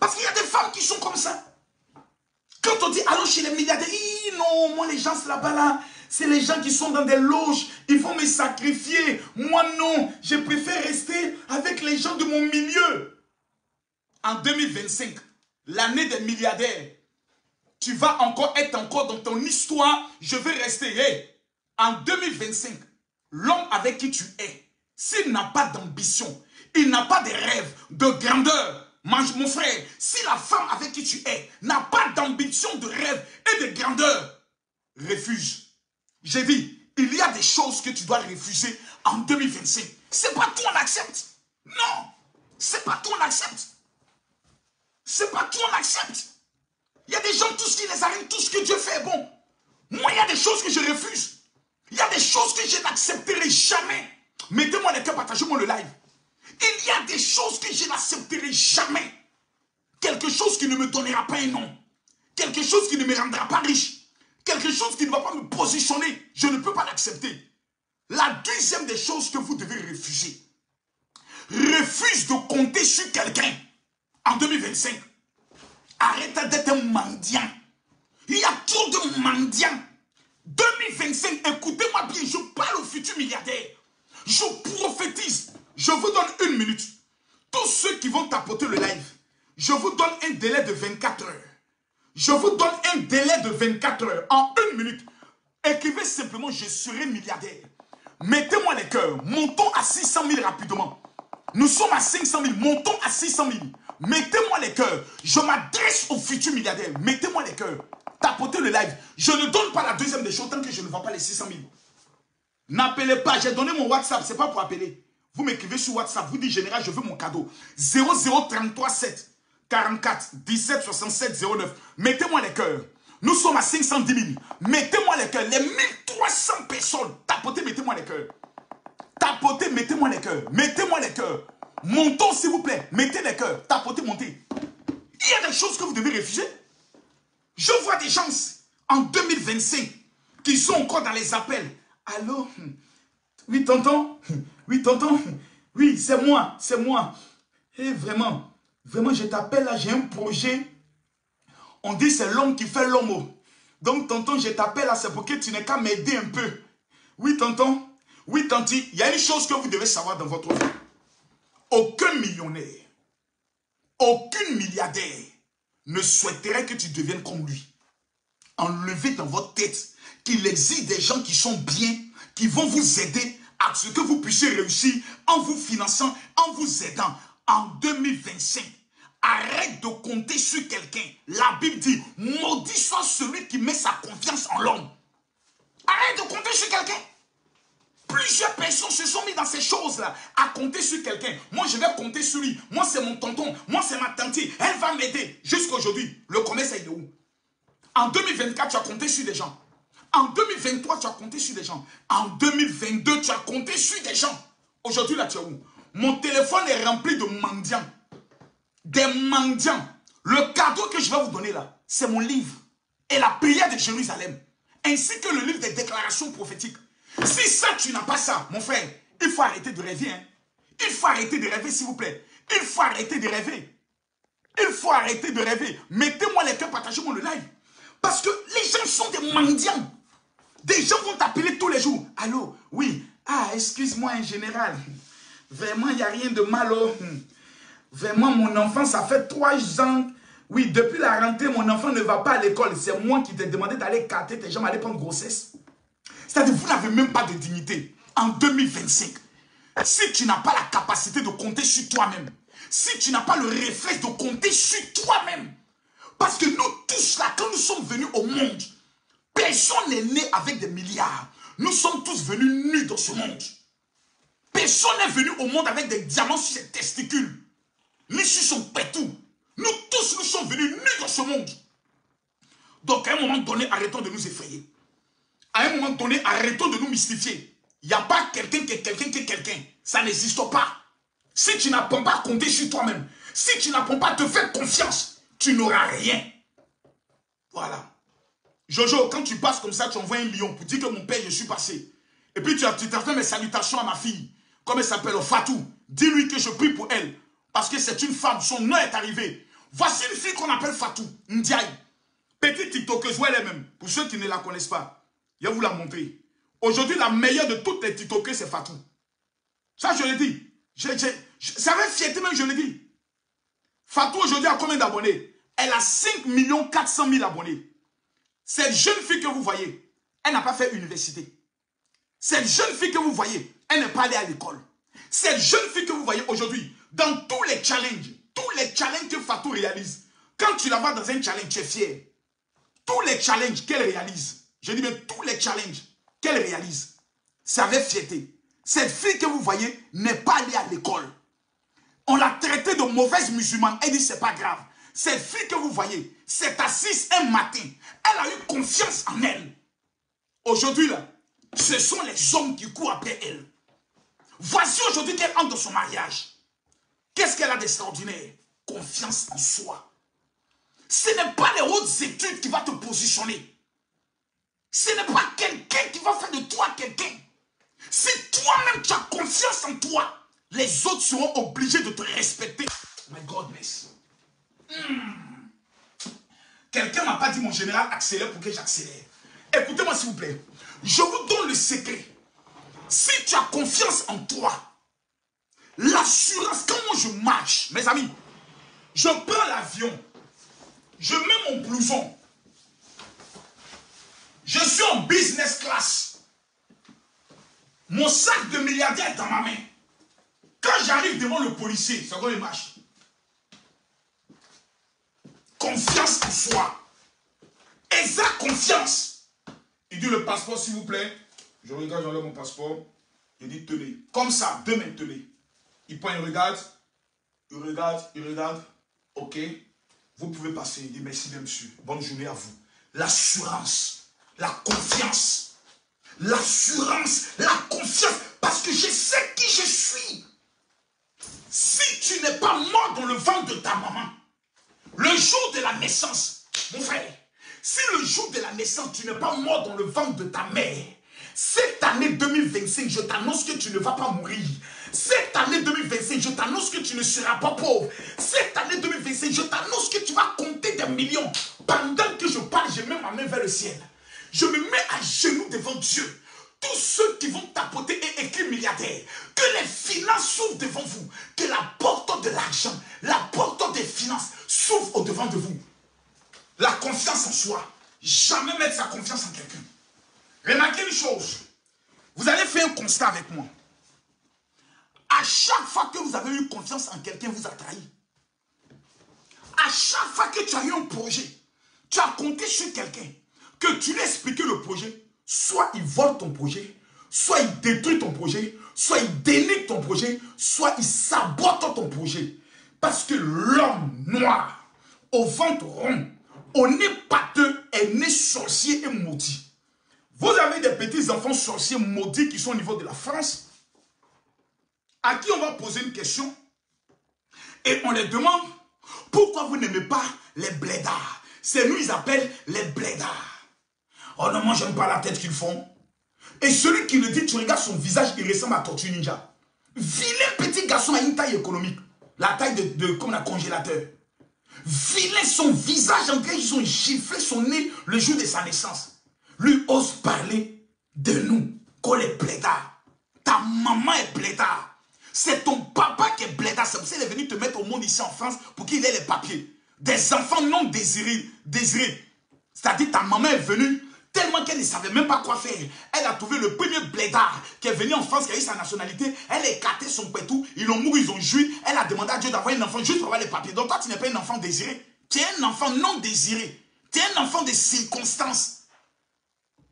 Parce qu'il y a des femmes qui sont comme ça. Quand on dit allons chez les milliardaires, non, moi les gens là-bas là, c'est les gens qui sont dans des loges, ils vont me sacrifier. Moi non, je préfère rester avec les gens de mon milieu. en 2025, l'année des milliardaires, tu vas encore être encore dans ton histoire, je vais rester. Hey, en 2025, l'homme avec qui tu es, s'il n'a pas d'ambition, il n'a pas de rêve, de grandeur, mon frère, si la femme avec qui tu es n'a pas d'ambition, de rêve et de grandeur, refuse. J'ai dit, il y a des choses que tu dois refuser en 2025. C'est pas tout, on accepte. Non, c'est pas tout, on accepte. C'est pas tout, on accepte. Il y a des gens, tout ce qui les arrive, tout ce que Dieu fait est bon. Moi, il y a des choses que je refuse. Il y a des choses que je n'accepterai jamais. Mettez-moi les cœurs, partagez-moi le live. Il y a des choses que je n'accepterai jamais. Quelque chose qui ne me donnera pas un nom. Quelque chose qui ne me rendra pas riche. Quelque chose qui ne va pas me positionner. Je ne peux pas l'accepter. La deuxième des choses que vous devez refuser. Refuse de compter sur quelqu'un en 2025. Arrête d'être un mendiant. Il y a trop de mendiants. 2025, écoutez-moi bien, je parle au futur milliardaire. Je prophétise. Je vous donne 1 minute. Tous ceux qui vont tapoter le live, je vous donne un délai de 24 heures. Je vous donne un délai de 24 heures. En 1 minute, écrivez simplement, je serai milliardaire. Mettez-moi les cœurs. Montons à 600 000 rapidement. Nous sommes à 500 000. Montons à 600 000. Mettez-moi les cœurs. Je m'adresse au futur milliardaire. Mettez-moi les cœurs. Tapotez le live. Je ne donne pas la deuxième des choses tant que je ne vends pas les 600 000. N'appelez pas. J'ai donné mon WhatsApp. Ce n'est pas pour appeler. Vous m'écrivez sur WhatsApp. Vous dites, général, je veux mon cadeau. 0033 7 44 17 67 09. Mettez-moi les cœurs. Nous sommes à 510 000. Mettez-moi les cœurs. Les 1300 personnes. Tapotez, mettez-moi les cœurs. Tapotez, mettez-moi les cœurs. Mettez-moi les cœurs. Montons, s'il vous plaît. Mettez les cœurs. Tapotez, montez. Il y a des choses que vous devez refuser. Je vois des gens en 2025 qui sont encore dans les appels. Allô? Oui, tonton? Oui, tonton? Oui, c'est moi, c'est moi. Et vraiment, je t'appelle là, j'ai un projet. On dit c'est l'homme qui fait l'homme. Donc, tonton, je t'appelle là, c'est pour que tu n'aies qu'à m'aider un peu. Oui, tonton? Oui, tanti, il y a une chose que vous devez savoir dans votre vie. Aucun millionnaire, aucun milliardaire ne souhaiterait que tu deviennes comme lui. Enlevez dans votre tête qu'il existe des gens qui sont bien, qui vont vous aider à ce que vous puissiez réussir en vous finançant, en vous aidant. En 2025, arrête de compter sur quelqu'un. La Bible dit, maudit soit celui qui met sa confiance en l'homme. Arrête de compter sur quelqu'un. Plusieurs personnes se sont mis dans ces choses-là, à compter sur quelqu'un. Moi, je vais compter sur lui. Moi, c'est mon tonton. Moi, c'est ma tante. Elle va m'aider. Jusqu'à aujourd'hui, le commerce, il est où? En 2024, tu as compté sur des gens. En 2023, tu as compté sur des gens. En 2022, tu as compté sur des gens. Aujourd'hui, là, tu es où? Mon téléphone est rempli de mendiants. Des mendiants. Le cadeau que je vais vous donner là, c'est mon livre. Et la prière de Jérusalem. Ainsi que le livre des déclarations prophétiques. Si ça, tu n'as pas ça, mon frère, il faut arrêter de rêver. Hein. Il faut arrêter de rêver, s'il vous plaît. Il faut arrêter de rêver. Il faut arrêter de rêver. Mettez-moi les cœurs, partagez-moi le live. Parce que les gens sont des mendiants. Des gens vont t'appeler tous les jours. Allô, oui. Ah, excuse-moi, un général. Vraiment, il n'y a rien de mal. Oh. Vraiment, mon enfant, ça fait 3 ans. Oui, depuis la rentrée, mon enfant ne va pas à l'école. C'est moi qui t'ai demandé d'aller carter tes jambes, aller prendre grossesse. C'est-à-dire, vous n'avez même pas de dignité. En 2025, si tu n'as pas la capacité de compter sur toi-même, si tu n'as pas le réflexe de compter sur toi-même, parce que nous tous là, quand nous sommes venus au monde, personne n'est né avec des milliards. Nous sommes tous venus nus dans ce monde. Personne n'est venu au monde avec des diamants sur ses testicules, ni sur son pétou. Nous tous, nous sommes venus nus dans ce monde. Donc, à un moment donné, arrêtons de nous effrayer. À un moment donné, arrêtons de nous mystifier. Il n'y a pas quelqu'un qui est quelqu'un qui est quelqu'un. Ça n'existe pas. Si tu n'apprends pas à compter sur toi-même, si tu n'apprends pas à te faire confiance, tu n'auras rien. Voilà. Jojo, quand tu passes comme ça, tu envoies 1 million pour dire que mon père, je suis passé. Et puis tu t'as fait mes salutations à ma fille. Comme elle s'appelle Fatou. Dis-lui que je prie pour elle. Parce que c'est une femme, son nom est arrivé. Voici une fille qu'on appelle Fatou, Ndiaye. Petite TikTokeuse, où elle est même. Pour ceux qui ne la connaissent pas. Je vais vous la montrer. Aujourd'hui, la meilleure de toutes les TikTokers, c'est Fatou. Ça, je l'ai dit. Ça avec fierté même, je l'ai dit. Fatou aujourd'hui a combien d'abonnés? Elle a 5 400 000 abonnés. Cette jeune fille que vous voyez, elle n'a pas fait université. Cette jeune fille que vous voyez, elle n'est pas allée à l'école. Cette jeune fille que vous voyez aujourd'hui, dans tous les challenges que Fatou réalise, quand tu la vois dans un challenge, tu es fier. Tous les challenges qu'elle réalise, je dis bien tous les challenges qu'elle réalise, c'est avec fierté. Cette fille que vous voyez n'est pas allée à l'école. On l'a traitée de mauvaise musulmane. Elle dit c'est pas grave. Cette fille que vous voyez, s'est assise un matin. Elle a eu confiance en elle. Aujourd'hui, là, ce sont les hommes qui courent après elle. Voici aujourd'hui qu'elle entre dans son mariage. Qu'est-ce qu'elle a d'extraordinaire? Confiance en soi. Ce n'est pas les hautes études qui vont te positionner. Ce n'est pas quelqu'un qui va faire de toi quelqu'un. Si toi-même tu as confiance en toi, les autres seront obligés de te respecter. My goodness. Quelqu'un ne m'a pas dit mon général accélère pour que j'accélère. Écoutez-moi s'il vous plaît. Je vous donne le secret. Si tu as confiance en toi, l'assurance, quand moi je marche, mes amis, je prends l'avion, je mets mon blouson, je suis en business class, mon sac de milliardaire est dans ma main. Quand j'arrive devant le policier, c'est quand il marche. Confiance en soi. Exact confiance. Il dit le passeport s'il vous plaît. Je regarde, j'enlève mon passeport. Il dit tenez. Comme ça, deux mains tenez. Il prend, il regarde. Il regarde, il regarde. Ok. Vous pouvez passer. Il dit merci bien monsieur. Bonne journée à vous. L'assurance. La confiance. L'assurance. La confiance. Parce que je sais qui je suis. Si tu n'es pas mort dans le ventre de ta maman, le jour de la naissance, mon frère, si le jour de la naissance, tu n'es pas mort dans le ventre de ta mère, cette année 2025, je t'annonce que tu ne vas pas mourir. Cette année 2025, je t'annonce que tu ne seras pas pauvre. Cette année 2025, je t'annonce que tu vas compter des millions. Pendant que je parle, je mets ma main vers le ciel. Je me mets à genoux devant Dieu. Tous ceux qui vont tapoter et écrire milliardaire, que les finances s'ouvrent devant vous, que la porte de l'argent, la porte des finances s'ouvre au-devant de vous. La confiance en soi, jamais mettre sa confiance en quelqu'un. Remarquez une chose, vous allez faire un constat avec moi. À chaque fois que vous avez eu confiance en quelqu'un, vous a trahi. À chaque fois que tu as eu un projet, tu as compté sur quelqu'un, que tu lui as expliqué le projet, soit il vole ton projet, soit il détruit ton projet, soit il dénigre ton projet, soit il sabote ton projet. Parce que l'homme noir, au ventre rond, au nez pâteux, est né sorcier et maudit. Vous avez des petits enfants sorciers maudits qui sont au niveau de la France, à qui on va poser une question, et on les demande, pourquoi vous n'aimez pas les blédards? C'est nous, ils appellent les blédards. Oh non, moi j'aime pas la tête qu'ils font. Et celui qui le dit, tu regardes son visage, il ressemble à Tortue Ninja. Vilain petit garçon à une taille économique. La taille comme un congélateur. Vilain son visage, en train ils ont giflé son nez le jour de sa naissance. Lui ose parler de nous, qu'on est blédards. Ta maman est blédard. C'est ton papa qui est blédard. C'est pour ça qu'il est venu te mettre au monde ici en France pour qu'il ait les papiers. Des enfants non désirés. C'est-à-dire ta maman est venue tellement qu'elle ne savait même pas quoi faire. Elle a trouvé le premier blédard qui est venu en France, qui a eu sa nationalité. Elle a écarté son pétou. Ils ont mouru, ils ont joui. Elle a demandé à Dieu d'avoir un enfant juste pour avoir les papiers. Donc toi, tu n'es pas un enfant désiré. Tu es un enfant non désiré. Tu es un enfant de circonstances.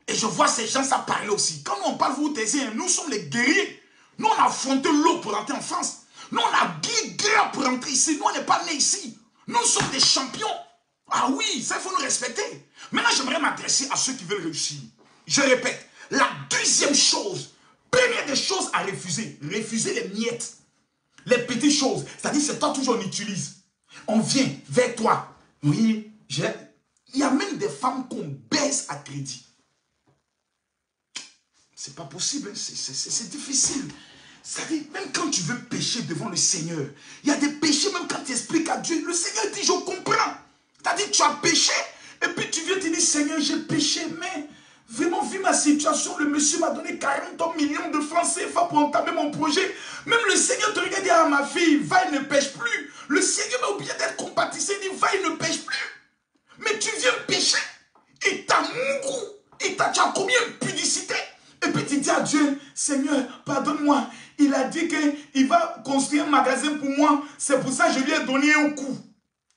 Et je vois ces gens ça parler aussi. Quand on parle, vous taisez, nous sommes les guerriers. Nous, on a affronté l'eau pour rentrer en France. Nous, on a guerre pour rentrer ici. Nous, on n'est pas nés ici. Nous sommes des champions. Ah oui, ça, il faut nous respecter. Maintenant, j'aimerais m'adresser à ceux qui veulent réussir. Je répète, la deuxième chose, première des choses à refuser, refuser les miettes, les petites choses. C'est-à-dire, c'est toi toujours on utilise. On vient vers toi. Oui, il y a même des femmes qu'on baisse à crédit. C'est pas possible, c'est difficile. C'est-à-dire, même quand tu veux pécher devant le Seigneur, il y a des péchés, même quand tu expliques à Dieu, le Seigneur dit, je comprends. C'est-à-dire, tu as péché, et puis tu viens te dire, Seigneur, j'ai péché, mais Vraiment, vu ma situation, le monsieur m'a donné 40 millions de francs CFA pour entamer mon projet. Même le Seigneur te regarde et dit à ma fille, va, il ne pêche plus. Le Seigneur m'a oublié d'être compatissant, il dit, va, il ne pêche plus. Mais tu viens pécher. Et t'as mougou. Et tu as combien de pudicité. Et puis tu dis à Dieu, Seigneur, pardonne-moi. Il a dit qu'il va construire un magasin pour moi. C'est pour ça que je lui ai donné un coup.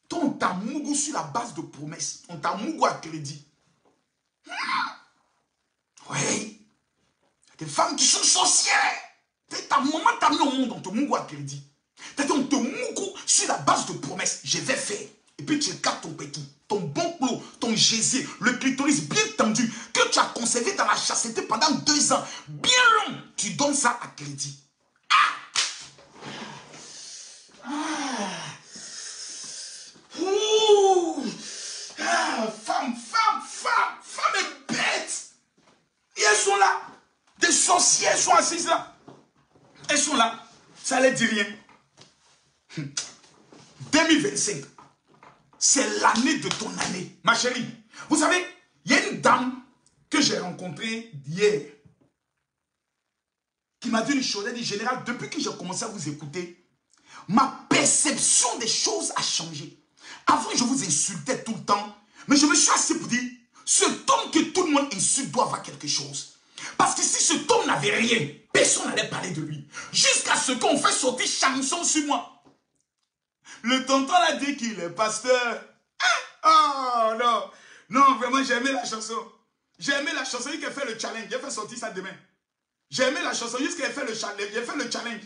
Toi, on t'a mougou sur la base de promesses. On t'a mougou à crédit. Oui. Il y a des femmes qui sont sorcières. Ta maman t'a mis au monde, on te mougou à crédit. On te mougou sur la base de promesses. Je vais faire. Et puis tu gardes ton pétou, ton bon clou, ton gésier, le clitoris bien tendu, que tu as conservé dans la chasteté pendant 2 ans, bien long. Tu donnes ça à crédit. Femme est bête. Et elles sont là. Des sorcières sont assises là. Elles sont là. Ça ne les dit rien. 2025. C'est l'année de ton année. Ma chérie, vous savez, il y a une dame que j'ai rencontrée hier qui m'a dit une chose. Elle dit, général, depuis que j'ai commencé à vous écouter, ma perception des choses a changé. Avant, je vous insultais tout le temps, mais je me suis assis pour dire, ce homme que tout le monde insulte doit avoir quelque chose. Parce que si ce homme n'avait rien, personne n'allait parler de lui. Jusqu'à ce qu'on fait sortir chanson sur moi. Le tonton a dit qu'il est pasteur. Oh non. Non, vraiment, j'ai aimé la chanson. J'ai aimé la chanson qui a fait le challenge. J'ai fait sortir ça demain. J'ai aimé la chanson jusqu'à fait le challenge. J'ai fait le challenge.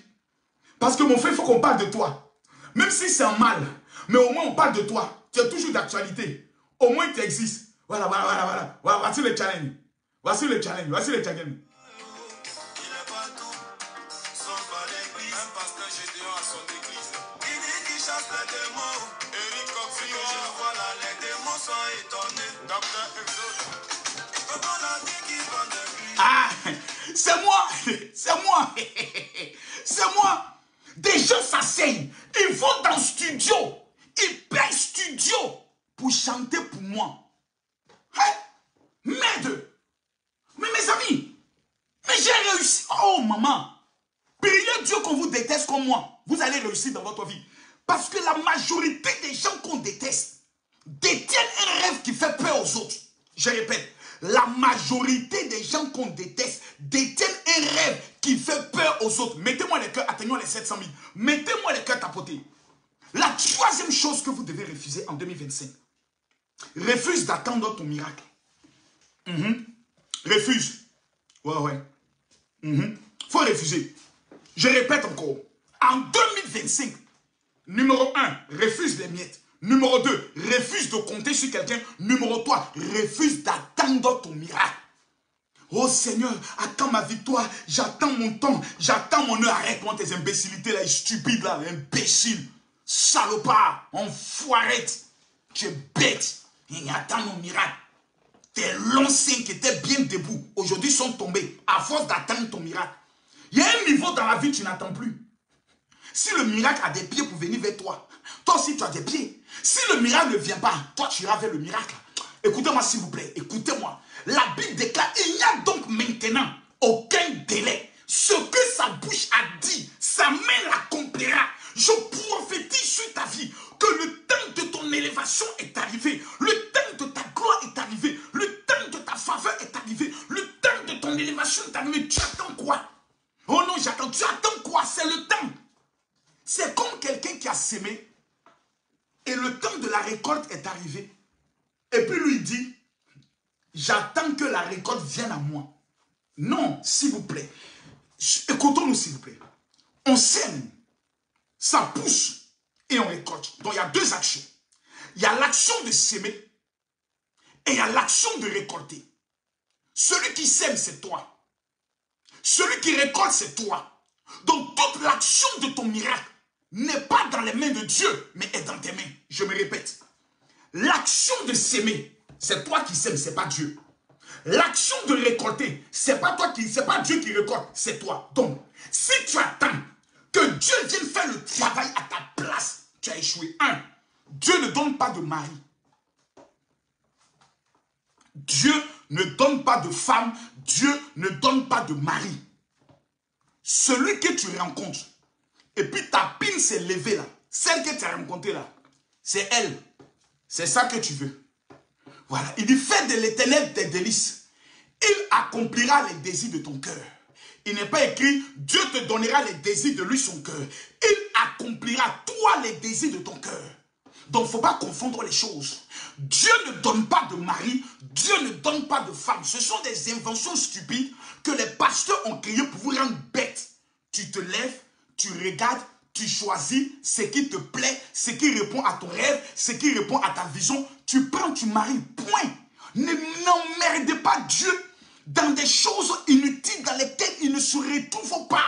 Parce que mon frère, il faut qu'on parle de toi. Même si c'est un mal. Mais au moins, on parle de toi. Tu es toujours d'actualité. Au moins, tu existes. Voilà. Voici le challenge. Voici le challenge. Ah, c'est moi. Des gens s'asseyent, ils vont dans le studio, ils payent studio pour chanter pour moi. Hein? Merde. Mais mes amis, mais j'ai réussi. Oh maman, priez Dieu qu'on vous déteste comme moi. Vous allez réussir dans votre vie. Parce que la majorité des gens qu'on déteste détiennent un rêve qui fait peur aux autres. Je répète, la majorité des gens qu'on déteste détiennent un rêve qui fait peur aux autres. Mettez-moi les cœurs, atteignons les 700 000. Mettez-moi les cœurs tapotés. La troisième chose que vous devez refuser en 2025. Refuse d'attendre ton miracle. Refuse. Ouais. Faut refuser. Je répète encore. En 2025, numéro 1, refuse les miettes. Numéro 2, refuse de compter sur quelqu'un. Numéro 3, refuse d'attendre ton miracle. Oh Seigneur, attends ma victoire, j'attends mon temps, j'attends mon heure. Arrête-moi tes imbécilités là, stupides là, imbécile, salopard, enfoirette. Tu es bête, et attends mon miracle. Tes longs seins qui étaient bien debout, aujourd'hui sont tombés à force d'attendre ton miracle. Il y a un niveau dans la vie que tu n'attends plus. Si le miracle a des pieds pour venir vers toi, toi aussi tu as des pieds. Si le miracle ne vient pas, toi tu iras vers le miracle. Écoutez-moi s'il vous plaît, écoutez-moi. La Bible déclare, il n'y a donc maintenant aucun délai. Ce que sa bouche a dit, sa main l'accomplira. Je prophétise sur ta vie que le temps de ton élévation est arrivé. Le temps de ta gloire est arrivé. Le temps de ta faveur est arrivé. Le temps de ton élévation est arrivé. Tu attends quoi? Oh non, j'attends. Tu attends quoi? C'est le temps. C'est comme quelqu'un qui a sémé et le temps de la récolte est arrivé. Et puis lui dit, j'attends que la récolte vienne à moi. Non, s'il vous plaît. Écoutons-nous, s'il vous plaît. On sème, ça pousse et on récolte. Donc il y a deux actions. Il y a l'action de s'aimer et il y a l'action de récolter. Celui qui sème, c'est toi. Celui qui récolte, c'est toi. Donc toute l'action de ton miracle n'est pas dans les mains de Dieu, mais est dans tes mains. Je me répète. L'action de s'aimer, c'est toi qui sèmes, c'est pas Dieu. L'action de récolter, c'est pas Dieu qui récolte, c'est toi. Donc, si tu attends que Dieu vienne faire le travail à ta place, tu as échoué. 1. Dieu ne donne pas de mari. Dieu ne donne pas de femme, Dieu ne donne pas de mari. Celui que tu rencontres, et puis ta pine s'est levée là, celle que tu as rencontrée là, c'est elle. C'est ça que tu veux. Voilà, il dit, fais de l'Éternel tes délices. Il accomplira les désirs de ton cœur. Il n'est pas écrit, Dieu te donnera les désirs de lui son cœur. Il accomplira toi les désirs de ton cœur. Donc il ne faut pas confondre les choses. Dieu ne donne pas de mari, Dieu ne donne pas de femme. Ce sont des inventions stupides que les pasteurs ont créées pour vous rendre bête. Tu te lèves, tu regardes, tu choisis ce qui te plaît, ce qui répond à ton rêve, ce qui répond à ta vision. Tu prends, tu maries, point. N'emmerdez pas Dieu dans des choses inutiles dans lesquelles il ne se retrouve pas.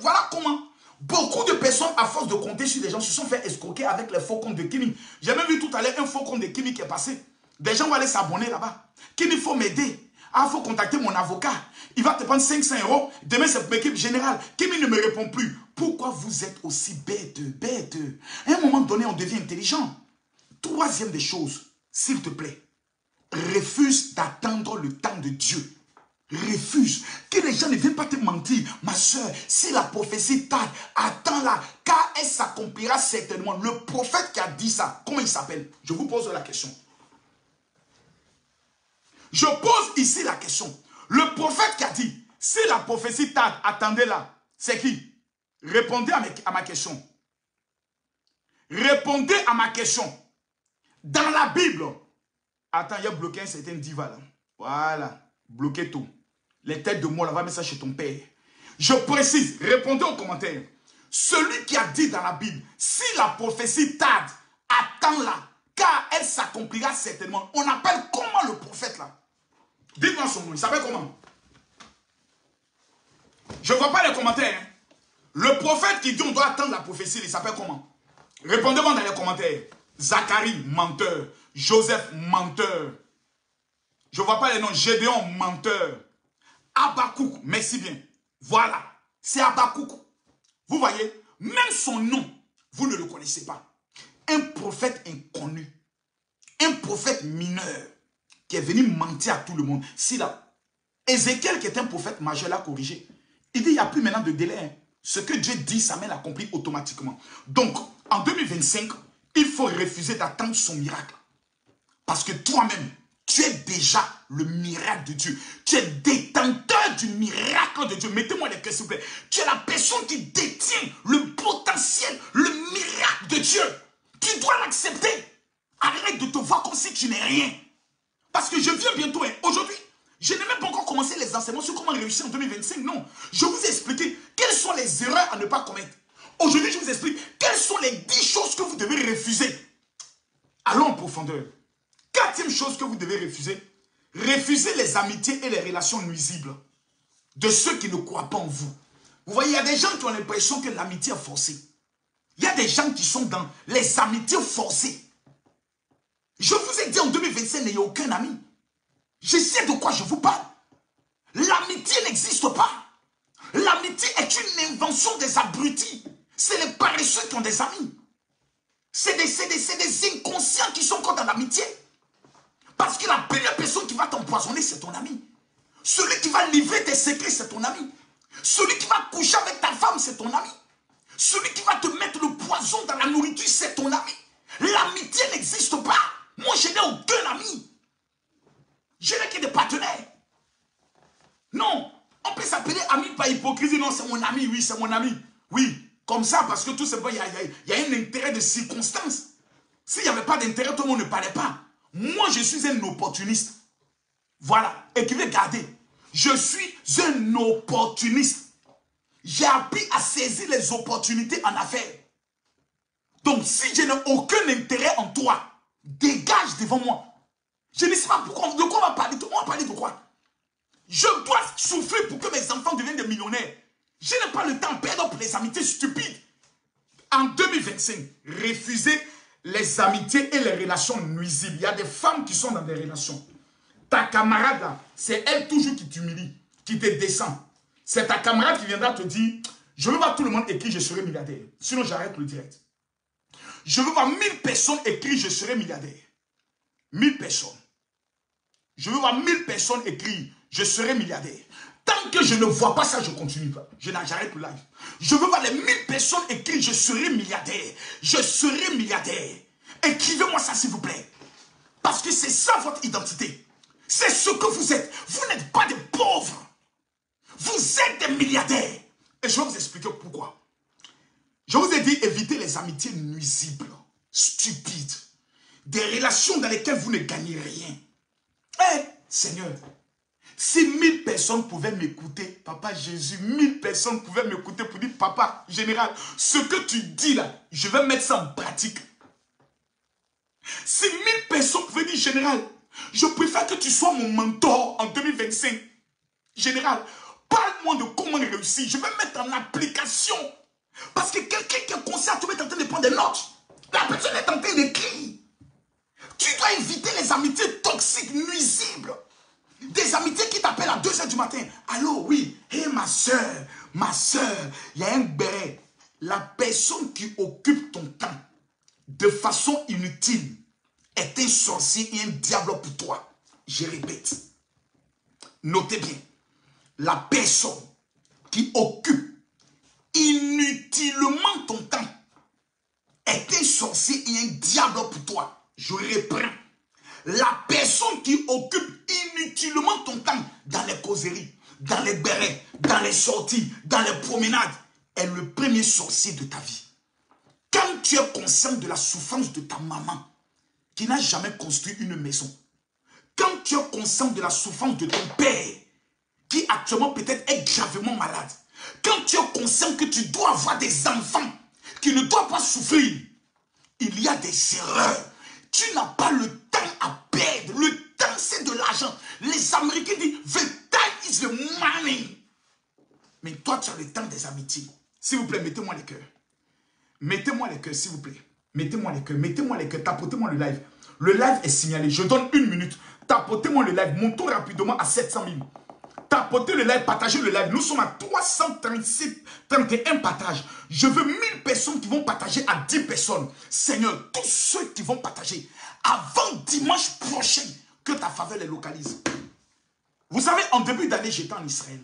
Voilà comment beaucoup de personnes, à force de compter sur des gens, se sont fait escroquer avec les faux comptes de Kimi. J'ai même vu tout à l'heure un faux compte de Kimi qui est passé. Des gens vont aller s'abonner là-bas. Kimi, il faut m'aider. Ah, il faut contacter mon avocat. Il va te prendre 500 €. Demain, c'est pour l'équipe générale. Kimi ne me répond plus. Pourquoi vous êtes aussi bête? À un moment donné, on devient intelligent. Troisième des choses, s'il te plaît, refuse d'attendre le temps de Dieu. Refuse. Que les gens ne viennent pas te mentir. Ma soeur, si la prophétie tarde, attends-la, car elle s'accomplira certainement. Le prophète qui a dit ça, comment il s'appelle? Je vous pose la question. Je pose ici la question. Le prophète qui a dit, si la prophétie tarde, attendez-la, c'est qui? Répondez à ma question. Répondez à ma question. Dans la Bible, attends, il y a bloqué un certain diva là. Voilà, bloquez tout. Les têtes de moi, là, va mettre ça chez ton père. Je précise, répondez aux commentaires. Celui qui a dit dans la Bible, si la prophétie tarde, attends-la, car elle s'accomplira certainement. On appelle comment le prophète là? Dites-moi son nom, il s'appelle comment? Je ne vois pas les commentaires. Hein. Le prophète qui dit on doit attendre la prophétie, il s'appelle comment? Répondez-moi dans les commentaires. Zacharie, menteur. Joseph, menteur. Je ne vois pas les noms. Gédéon, menteur. Habakkuk, merci bien. Voilà, c'est Habakkuk. Vous voyez, même son nom, vous ne le connaissez pas. Un prophète inconnu. Un prophète mineur qui est venu mentir à tout le monde. Si là, Ézéchiel qui est un prophète majeur l'a corrigé. Il dit il n'y a plus maintenant de délai. Hein. Ce que Dieu dit, sa main l'accomplit automatiquement. Donc, en 2025, il faut refuser d'attendre son miracle. Parce que toi-même, tu es déjà le miracle de Dieu. Tu es détenteur du miracle de Dieu. Mettez-moi les cœurs, s'il vous plaît. Tu es la personne qui détient le potentiel, le miracle de Dieu. Tu dois l'accepter. Arrête de te voir comme si tu n'es rien. Parce que je viens bientôt. Hein. Aujourd'hui, je n'ai même pas encore commencé les enseignements sur comment réussir en 2025. Non. Je vous ai expliqué quelles sont les erreurs à ne pas commettre. Aujourd'hui, je vous explique quelles sont les 10 choses que vous devez refuser. Allons en profondeur. 4e chose que vous devez refuser. Refusez les amitiés et les relations nuisibles de ceux qui ne croient pas en vous. Vous voyez, il y a des gens qui ont l'impression que l'amitié est forcée. Il y a des gens qui sont dans les amitiés forcées. Je vous ai dit en 2025, n'ayez aucun ami. Je sais de quoi je vous parle. L'amitié n'existe pas. L'amitié est une invention des abrutis. C'est les paresseux qui ont des amis. C'est des inconscients qui sont encore dans l'amitié. Parce que la première personne qui va t'empoisonner, c'est ton ami. Celui qui va livrer tes secrets, c'est ton ami. Celui qui va coucher avec ta femme, c'est ton ami. Celui qui va te mettre le poison dans la nourriture, c'est ton ami. L'amitié n'existe pas. Moi, je n'ai aucun ami. Je n'ai que des partenaires. Non, on peut s'appeler ami par hypocrisie. Non, c'est mon ami, oui, c'est mon ami. Oui, comme ça, parce que tout simplement, il y a un intérêt de circonstance. S'il n'y avait pas d'intérêt, tout le monde ne parlait pas. Moi, je suis un opportuniste. Voilà, écrivez, gardez. Je suis un opportuniste. J'ai appris à saisir les opportunités en affaires. Donc, si je n'ai aucun intérêt en toi, dégage devant moi. Je ne sais pas pourquoi, de quoi on va parler. On va parler de quoi? Je dois souffrir pour que mes enfants deviennent des millionnaires. Je n'ai pas le temps de perdre pour les amitiés stupides. En 2025, refusez les amitiés et les relations nuisibles. Il y a des femmes qui sont dans des relations. Ta camarade là, c'est elle toujours qui t'humilie, qui te descend. C'est ta camarade qui viendra te dire, je veux voir tout le monde écrire, je serai milliardaire. Sinon, j'arrête le direct. Je veux voir 1000 personnes écrire, je serai milliardaire. 1000 personnes. Je veux voir 1000 personnes écrire, je serai milliardaire. Tant que je ne vois pas ça, je continue pas. J'arrête le live. Je veux voir les 1000 personnes écrire, je serai milliardaire. Je serai milliardaire. Écrivez-moi ça, s'il vous plaît. Parce que c'est ça votre identité. C'est ce que vous êtes. Vous n'êtes pas des pauvres. Vous êtes des milliardaires. Et je vais vous expliquer pourquoi. Je vous ai dit, évitez les amitiés nuisibles, stupides. Des relations dans lesquelles vous ne gagnez rien. Eh, Seigneur, si 1000 personnes pouvaient m'écouter, Papa Jésus, 1000 personnes pouvaient m'écouter pour dire, Papa, général, ce que tu dis là, je vais mettre ça en pratique. Si 1000 personnes pouvaient dire, général, je préfère que tu sois mon mentor en 2025. Général, parle-moi de comment réussir. Je vais mettre en application. Parce que quelqu'un qui est conscient, tu es en train de prendre des notes. La personne est en train d'écrire. Tu dois éviter les amitiés toxiques, nuisibles. Des amitiés qui t'appellent à 2 h du matin. Allô, oui. Hé, ma soeur, il y a un béret. La personne qui occupe ton temps de façon inutile est un sorcier et un diable pour toi. Je répète. Notez bien. La personne qui occupe inutilement ton temps est un sorcier et un diable pour toi. Je reprends. La personne qui occupe inutilement ton temps dans les causeries, dans les bérets, dans les sorties, dans les promenades, est le premier sorcier de ta vie. Quand tu es conscient de la souffrance de ta maman, qui n'a jamais construit une maison, quand tu es conscient de la souffrance de ton père, qui actuellement peut-être est gravement malade, quand tu es conscient que tu dois avoir des enfants qui ne doivent pas souffrir, il y a des erreurs. Tu n'as pas le temps à perdre. Le temps, c'est de l'argent. Les Américains disent, the time is the money. Mais toi, tu as le temps des amitiés. S'il vous plaît, mettez-moi les cœurs. Mettez-moi les cœurs, s'il vous plaît. Mettez-moi les cœurs, mettez-moi les cœurs. Tapotez-moi le live. Le live est signalé. Je donne 1 minute. Tapotez-moi le live. Montons rapidement à 700 000. Tapotez le live, partagez le live. Nous sommes à 331 partages. Je veux 1000 personnes qui vont partager à 10 personnes. Seigneur, tous ceux qui vont partager avant dimanche prochain, que ta faveur les localise. Vous savez, en début d'année, j'étais en Israël.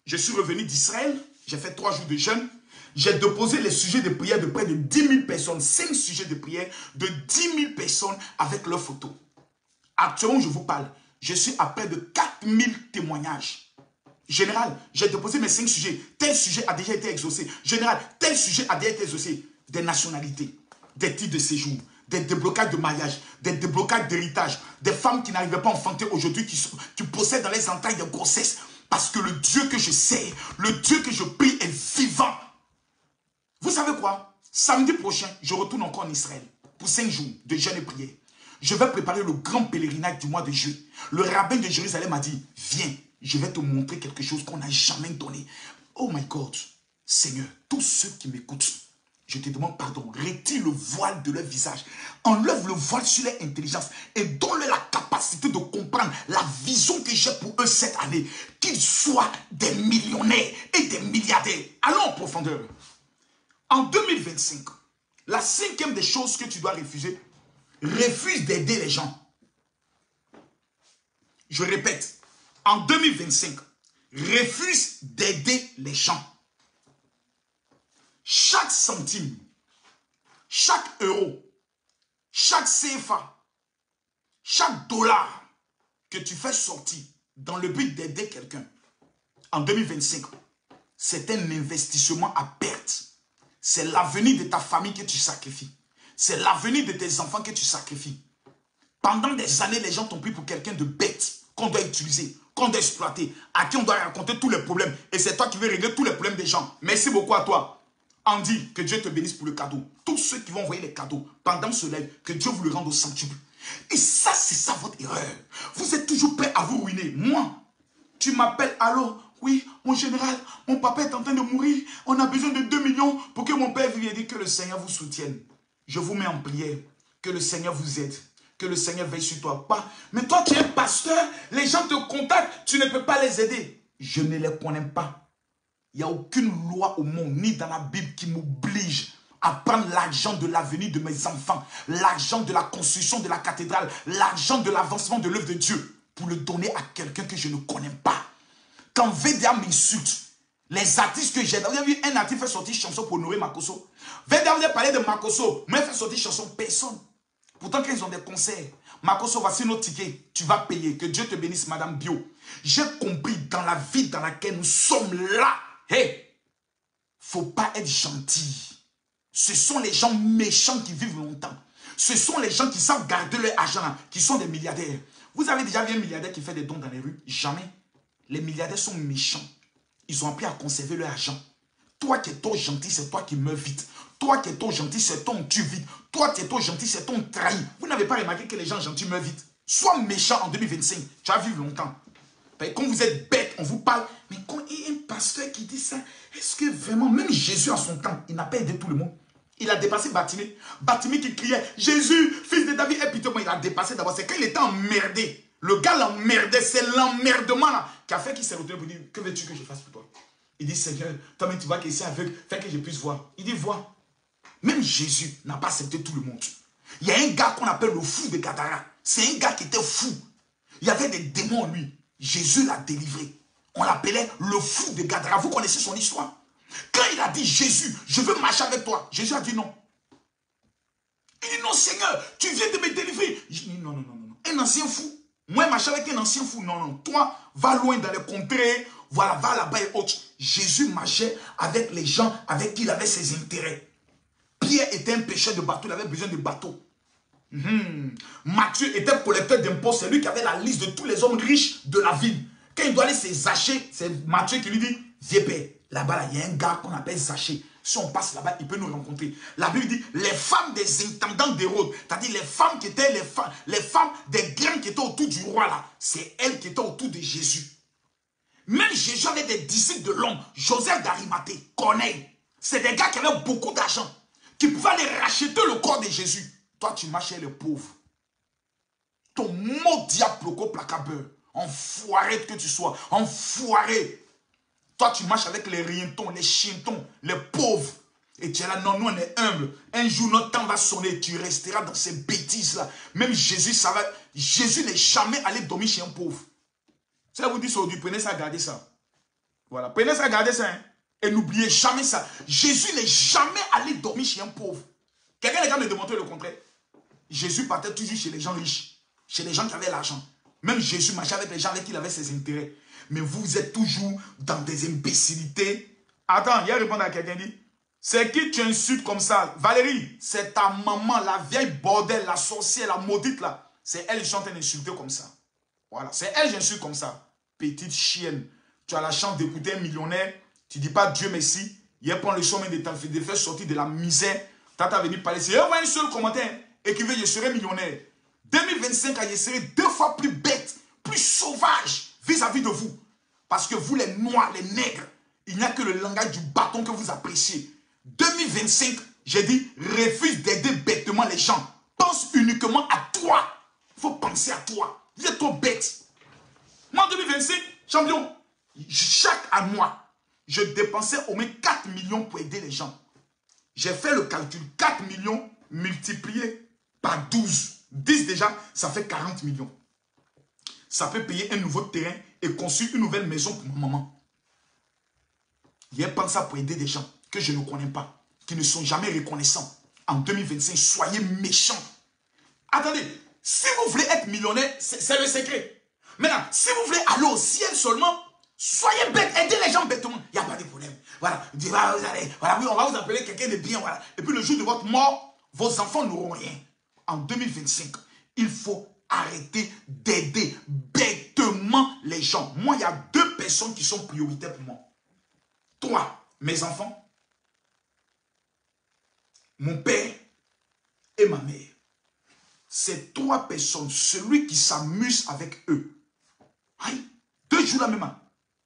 Je suis revenu d'Israël. J'ai fait 3 jours de jeûne. J'ai déposé les sujets de prière de près de 10 000 personnes. 5 sujets de prière de 10 000 personnes avec leurs photos. Actuellement, je vous parle. Je suis à près de 4000 témoignages. Général, j'ai déposé mes 5 sujets. Tel sujet a déjà été exaucé. Général, tel sujet a déjà été exaucé. Des nationalités, des titres de séjour, des déblocages de mariage, des déblocages d'héritage, des femmes qui n'arrivaient pas à enfanter aujourd'hui, qui possèdent dans les entrailles de grossesse. Parce que le Dieu que je sais, le Dieu que je prie est vivant. Vous savez quoi? Samedi prochain, je retourne encore en Israël pour 5 jours de jeûne et prière. Je vais préparer le grand pèlerinage du mois de juillet. Le rabbin de Jérusalem m'a dit, viens, je vais te montrer quelque chose qu'on n'a jamais donné. Oh my God, Seigneur, tous ceux qui m'écoutent, je te demande pardon, retire le voile de leur visage, enlève le voile sur leur intelligence et donne-leur la capacité de comprendre la vision que j'ai pour eux cette année, qu'ils soient des millionnaires et des milliardaires. Allons en profondeur. En 2025, la 5e des choses que tu dois refuser, refuse d'aider les gens. Je répète, en 2025, refuse d'aider les gens. Chaque centime, chaque euro, chaque CFA, chaque dollar que tu fais sortir dans le but d'aider quelqu'un, en 2025, c'est un investissement à perte. C'est l'avenir de ta famille que tu sacrifies. C'est l'avenir de tes enfants que tu sacrifies. Pendant des années, les gens t'ont pris pour quelqu'un de bête, qu'on doit utiliser, qu'on doit exploiter, à qui on doit raconter tous les problèmes. Et c'est toi qui veux régler tous les problèmes des gens. Merci beaucoup à toi. Andy, que Dieu te bénisse pour le cadeau. Tous ceux qui vont envoyer les cadeaux pendant ce live, que Dieu vous le rende au centuple. Et ça, c'est ça votre erreur. Vous êtes toujours prêt à vous ruiner. Moi, tu m'appelles, allô? Oui, mon général, mon papa est en train de mourir. On a besoin de 2 millions pour que mon père vienne. Et dit que le Seigneur vous soutienne. Je vous mets en prière. Que le Seigneur vous aide. Que le Seigneur veille sur toi. Pas. Mais toi, tu es pasteur. Les gens te contactent. Tu ne peux pas les aider. Je ne les connais pas. Il n'y a aucune loi au monde, ni dans la Bible, qui m'oblige à prendre l'argent de l'avenir de mes enfants, l'argent de la construction de la cathédrale, l'argent de l'avancement de l'œuvre de Dieu, pour le donner à quelqu'un que je ne connais pas. Quand VDA m'insulte, les artistes que j'ai, vous avez vu un artiste faire sortir chanson pour honorer Makosso. VDA, vous avez parlé de Makosso, moi fait sortir chanson, personne. Pourtant, quand ils ont des concerts, Makosso, voici nos tickets, tu vas payer, que Dieu te bénisse, Madame Bio. J'ai compris dans la vie dans laquelle nous sommes là, hey, faut pas être gentil. Ce sont les gens méchants qui vivent longtemps. Ce sont les gens qui savent garder leur argent, qui sont des milliardaires. Vous avez déjà vu un milliardaire qui fait des dons dans les rues? Jamais. Les milliardaires sont méchants. Ils ont appris à conserver leur argent. Toi qui es trop gentil, c'est toi qui meurs vite. Toi qui es trop gentil, c'est toi qui tue vite. Toi qui es trop gentil, c'est toi qui trahit. Vous n'avez pas remarqué que les gens gentils meurent vite? Sois méchant en 2025. Tu vas vivre longtemps. Quand vous êtes bête, on vous parle. Mais quand il y a un pasteur qui dit ça, est-ce que vraiment, même Jésus à son temps, il n'a pas aidé tout le monde? Il a dépassé Bartimée. Bartimée qui criait, Jésus, fils de David, aie-pitié. Il a dépassé d'abord. C'est quand il était emmerdé. Le gars l'emmerdait. C'est l'emmerdement là qui a fait qu'il s'est retrouvé pour dire, que veux-tu que je fasse pour toi? Il dit, Seigneur, toi-même tu vois qu'il est aveugle, fais que je puisse voir. Il dit, vois. Même Jésus n'a pas accepté tout le monde. Il y a un gars qu'on appelle le fou de Gadara. C'est un gars qui était fou. Il y avait des démons en lui. Jésus l'a délivré. On l'appelait le fou de Gadara. Vous connaissez son histoire? Quand il a dit, Jésus, je veux marcher avec toi, Jésus a dit non. Il dit, non Seigneur, tu viens de me délivrer. Je dis, non, non, non, non. Un ancien fou. Moi, marcher avec un ancien fou. Non, non. Toi, va loin dans les contrées. Voilà, va là-bas et autres. Jésus marchait avec les gens avec qui il avait ses intérêts. Pierre était un pêcheur de bateau. Il avait besoin de bateaux. Matthieu était collecteur d'impôts. C'est lui qui avait la liste de tous les hommes riches de la ville. Quand il doit aller se Zachée, c'est Matthieu qui lui dit, viens père. Là-bas, il y a un gars qu'on appelle Zachée. Si on passe là-bas, il peut nous rencontrer. La Bible dit, les femmes des intendants d'Hérode, c'est-à-dire les femmes qui étaient les femmes des grands qui étaient autour du roi là, c'est elles qui étaient autour de Jésus. Même Jésus avait des disciples de l'homme, Joseph d'Arimathée, Corneille. C'est des gars qui avaient beaucoup d'argent, qui pouvaient aller racheter le corps de Jésus. Toi, tu marches chez les pauvres. Ton mot diable placabeur, enfoiré que tu sois, enfoiré. Toi, tu marches avec les rientons, les chientons, les pauvres. Et tu es là, non, nous, on est humble. Un jour, notre temps va sonner. Tu resteras dans ces bêtises-là. Même Jésus, ça va. Jésus n'est jamais allé dormir chez un pauvre. Ça vous dit aujourd'hui, prenez ça, gardez ça. Voilà, prenez ça, gardez ça. Hein. Et n'oubliez jamais ça. Jésus n'est jamais allé dormir chez un pauvre. Quelqu'un est capable de démontrer le contraire. Jésus partait toujours chez les gens riches. Chez les gens qui avaient l'argent. Même Jésus marchait avec les gens avec qui il avait ses intérêts. Mais vous êtes toujours dans des imbécilités. Attends, il y a répondre à quelqu'un dit, c'est qui tu insultes comme ça? Valérie, c'est ta maman, la vieille bordel, la sorcière, la maudite là. C'est elle qui sont en train d'insulter comme ça. Voilà, c'est elle qui j'insulte comme ça. Petite chienne. Tu as la chance d'écouter un millionnaire. Tu ne dis pas Dieu merci. Il prend le chemin de faire sortir de la misère. Tata venu parler. C'est un seul commentaire. Écrivez, je serai millionnaire. 2025, je serai 2 fois plus bête, plus sauvage vis-à-vis de vous. Parce que vous, les noirs, les nègres, il n'y a que le langage du bâton que vous appréciez. 2025, j'ai dit, refuse d'aider bêtement les gens. Pense uniquement à toi. Il faut penser à toi. Vous êtes trop bête. Moi, en 2025, champion, chaque mois, je dépensais au moins 4 millions pour aider les gens. J'ai fait le calcul. 4 millions multiplié par 12. 10 déjà, ça fait 40 millions. Ça peut payer un nouveau terrain et construire une nouvelle maison pour ma maman. Il y a pas ça pour aider des gens que je ne connais pas, qui ne sont jamais reconnaissants. En 2025, soyez méchants. Attendez, si vous voulez être millionnaire, c'est le secret. Maintenant, si vous voulez aller au ciel seulement, soyez bêtes, aidez les gens bêtement. Il n'y a pas de problème. Voilà, voilà, oui, on va vous appeler quelqu'un de bien. Voilà. Et puis le jour de votre mort, vos enfants n'auront rien. En 2025, il faut arrêter d'aider bêtement les gens. Moi, il y a 2 personnes qui sont prioritaires pour moi. Toi, mes enfants, mon père et ma mère. Ces 3 personnes, celui qui s'amuse avec eux. Aïe, 2 jours là même.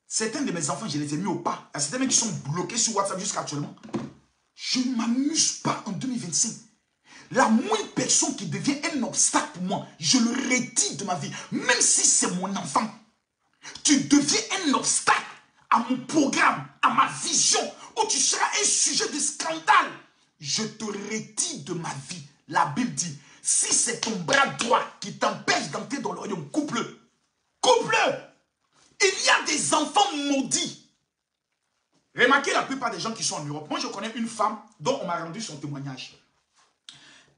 Certains de mes enfants, je les ai mis au pas. Il y a certains mecs qui sont bloqués sur WhatsApp jusqu'à actuellement. Je ne m'amuse pas en 2025. La moindre personne qui devient un obstacle pour moi, je le retire de ma vie. Même si c'est mon enfant. Tu deviens un obstacle à mon programme, à ma vision, où tu seras un sujet de scandale. je te retire de ma vie. La Bible dit, si c'est ton bras droit qui t'empêche d'entrer dans le royaume, coupe-le. Coupe-le. Il y a des enfants maudits. Remarquez la plupart des gens qui sont en Europe. Moi, je connais une femme dont on m'a rendu son témoignage.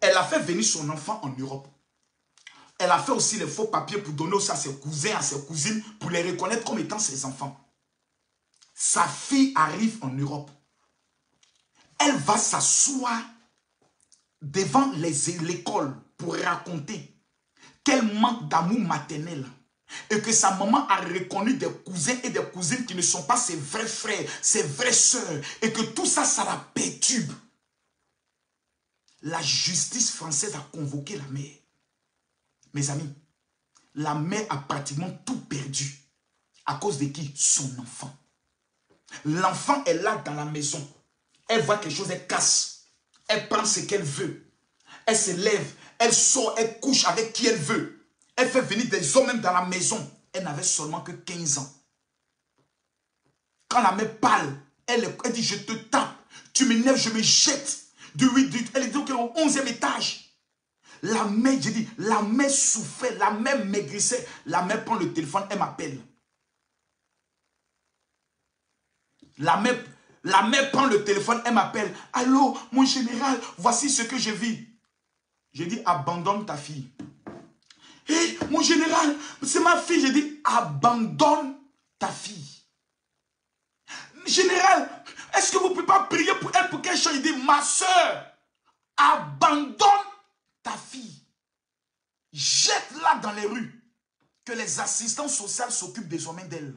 Elle a fait venir son enfant en Europe. Elle a fait aussi les faux papiers pour donner aussi à ses cousins, à ses cousines, pour les reconnaître comme étant ses enfants. Sa fille arrive en Europe. Elle va s'asseoir devant l'école pour raconter qu'elle manque d'amour maternel et que sa maman a reconnu des cousins et des cousines qui ne sont pas ses vrais frères, ses vraies sœurs et que tout ça, ça la perturbe. La justice française a convoqué la mère. Mes amis, la mère a pratiquement tout perdu. À cause de qui? Son enfant. L'enfant est là dans la maison. Elle voit quelque chose, elle casse. Elle prend ce qu'elle veut. Elle se lève, elle sort, elle couche avec qui elle veut. Elle fait venir des hommes même dans la maison. Elle n'avait seulement que 15 ans. Quand la mère parle, elle dit, je te tape. Tu m'énerves, je me jette. Elle est donc au 11e étage. La mère, j'ai dit, la mère souffrait, la mère maigrissait. La mère prend le téléphone, elle m'appelle. La mère prend le téléphone, elle m'appelle. Allô, mon général, voici ce que je vis. J'ai dit, abandonne ta fille. Hé, mon général, c'est ma fille. J'ai dit, abandonne ta fille. Général, est-ce que vous ne pouvez pas prier pour elle pour qu'elle change? Il dit, ma soeur, abandonne ta fille. Jette-la dans les rues. Que les assistants sociaux s'occupent désormais d'elle.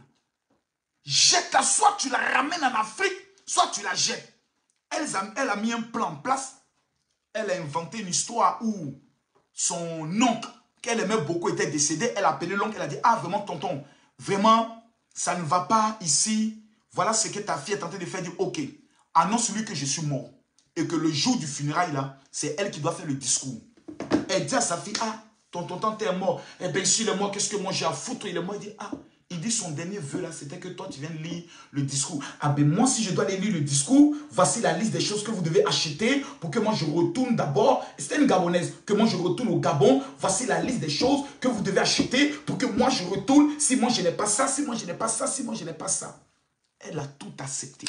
Jette-la, soit tu la ramènes en Afrique, soit tu la jettes. Elle a mis un plan en place. Elle a inventé une histoire où son oncle, qu'elle aimait beaucoup, était décédé. Elle a appelé l'oncle, elle a dit, ah vraiment tonton, vraiment, ça ne va pas ici. Voilà ce que ta fille est en train de faire. Dire, ok, annonce-lui que je suis mort. Et que le jour du funérail, là, c'est elle qui doit faire le discours. Elle dit à sa fille, ah, tonton t'es mort. Eh bien, s'il est mort, qu'est-ce que moi j'ai à foutre? Il est mort, il dit, ah. Il dit son dernier vœu là, c'était que toi tu viennes lire le discours. Ah ben moi si je dois aller lire le discours, voici la liste des choses que vous devez acheter pour que moi je retourne d'abord. C'était une Gabonaise, que moi je retourne au Gabon. Voici la liste des choses que vous devez acheter pour que moi je retourne. Si moi je n'ai pas ça, si moi je n'ai pas ça, si moi je n'ai pas ça. Elle a tout accepté.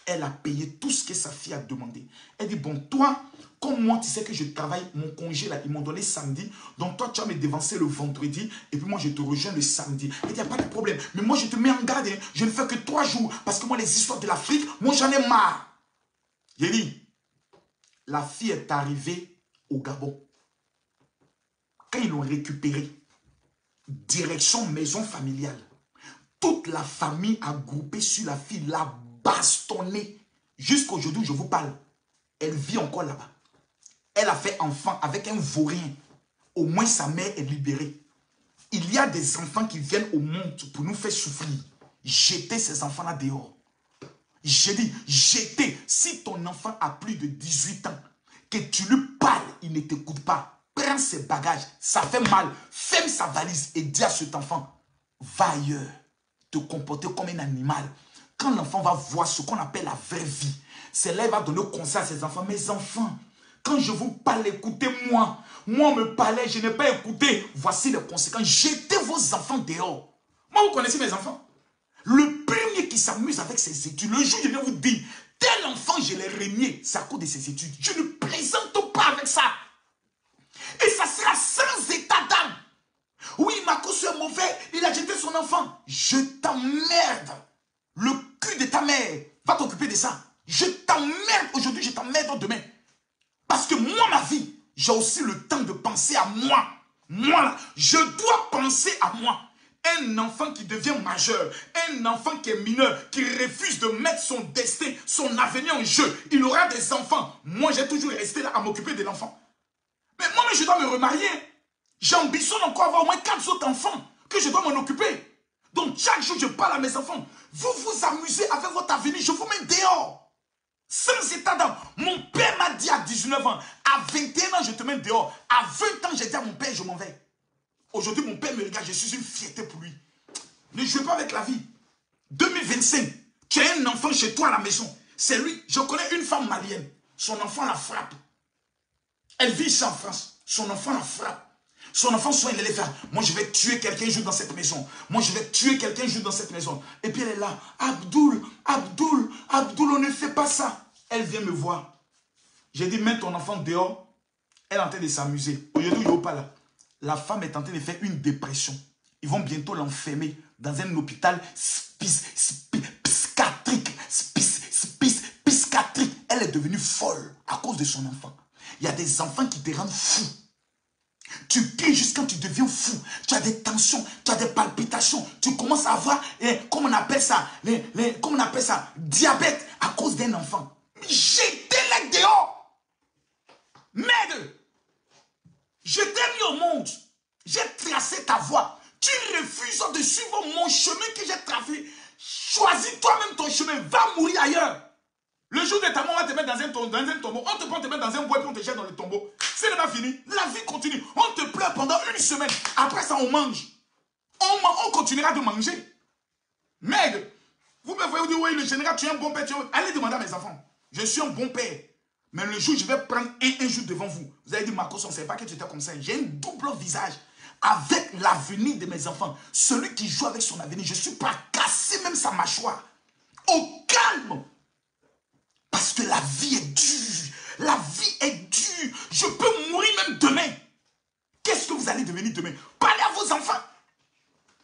Elle a payé tout ce que sa fille a demandé. Elle dit, bon, toi, comme moi, tu sais que je travaille, mon congé, là, ils m'ont donné samedi. Donc, toi, tu vas me dévancer le vendredi. Et puis, moi, je te rejoins le samedi. Elle dit, il n'y a pas de problème. Mais moi, je te mets en garde. Hein. Je ne fais que 3 jours. Parce que moi, les histoires de l'Afrique, moi, j'en ai marre. J'ai dit, la fille est arrivée au Gabon. Quand ils l'ont récupérée, direction maison familiale. Toute la famille a groupé sur la fille, l'a bastonnée. Jusqu'à aujourd'hui, je vous parle. Elle vit encore là-bas. Elle a fait enfant avec un vaurien. Au moins, sa mère est libérée. Il y a des enfants qui viennent au monde pour nous faire souffrir. Jetez ces enfants-là dehors. J'ai dit, jetez. Si ton enfant a plus de 18 ans, que tu lui parles, il ne t'écoute pas. Prends ses bagages. Ça fait mal. Ferme sa valise et dis à cet enfant, va ailleurs. Te comporter comme un animal. Quand l'enfant va voir ce qu'on appelle la vraie vie, c'est là qu'il va donner conseil à ses enfants. Mes enfants, quand je vous parle, écoutez-moi. Moi, on me parlait, je n'ai pas écouté. Voici les conséquences. Jetez vos enfants dehors. Moi, vous connaissez mes enfants. Le premier qui s'amuse avec ses études, le jour où je viens vous dire, tel enfant, je l'ai renié, c'est à cause de ses études. Je ne plaisante pas avec ça. Et ça sera sans état d'âme. Oui, Marcos est mauvais, il a jeté son enfant. Je t'emmerde. Le cul de ta mère va t'occuper de ça. Je t'emmerde aujourd'hui, je t'emmerde demain. Parce que moi, ma vie, j'ai aussi le temps de penser à moi. Moi, là, je dois penser à moi. Un enfant qui devient majeur, un enfant qui est mineur, qui refuse de mettre son destin, son avenir en jeu, il aura des enfants. Moi, j'ai toujours resté là à m'occuper de l'enfant. Mais moi, je dois me remarier. J'ambitionne encore avoir au moins 4 autres enfants que je dois m'en occuper. Donc, chaque jour, je parle à mes enfants. Vous vous amusez avec votre avenir, je vous mets dehors. Sans état d'âme. Mon père m'a dit à 19 ans, à 21 ans, je te mets dehors. À 20 ans, j'ai dit à mon père, je m'en vais. Aujourd'hui, mon père me regarde, je suis une fierté pour lui. Ne jouez pas avec la vie. 2025, tu as un enfant chez toi à la maison. C'est lui. Je connais une femme malienne. son enfant la frappe. Elle vit ici en France. Son enfant la frappe. Son enfant, soit il allait faire, moi je vais tuer quelqu'un jour dans cette maison. Moi je vais tuer quelqu'un jour dans cette maison. Et puis elle est là, Abdoul, Abdoul, Abdoul, on ne fait pas ça. Elle vient me voir. J'ai dit, mets ton enfant dehors. Elle est en train de s'amuser. Aujourd'hui, il n'y a pas là. La femme est en train de faire une dépression. Ils vont bientôt l'enfermer dans un hôpital psychiatrique. Elle est devenue folle à cause de son enfant. Il y a des enfants qui te rendent fou. Tu cries jusqu'à quand tu deviens fou. Tu as des tensions, tu as des palpitations. Tu commences à avoir, comment on appelle ça, diabète à cause d'un enfant. Jetez-les dehors. Merde. Je t'ai mis au monde. J'ai tracé ta voie. Tu refuses de suivre mon chemin que j'ai tracé. Choisis toi-même ton chemin. Va mourir ailleurs. Le jour de ta mort, on va te mettre dans un tombeau. On te prend te mettre dans un bois et on te jette dans le tombeau. Ce n'est pas fini. La vie continue. On te pleure pendant une semaine. Après ça, on mange. On continuera de manger. Merde. Vous me voyez dire, oui, le général, tu es un bon père. Allez demander à mes enfants. Je suis un bon père. Mais le jour, je vais prendre un jour devant vous. Vous allez dire, Marcos, on ne sait pas que tu étais comme ça. J'ai un double visage. Avec l'avenir de mes enfants. Celui qui joue avec son avenir, je suis pas cassé même sa mâchoire. Au calme. Parce que la vie est dure. La vie est dure. Je peux mourir même demain. Qu'est-ce que vous allez devenir demain? Parlez à vos enfants.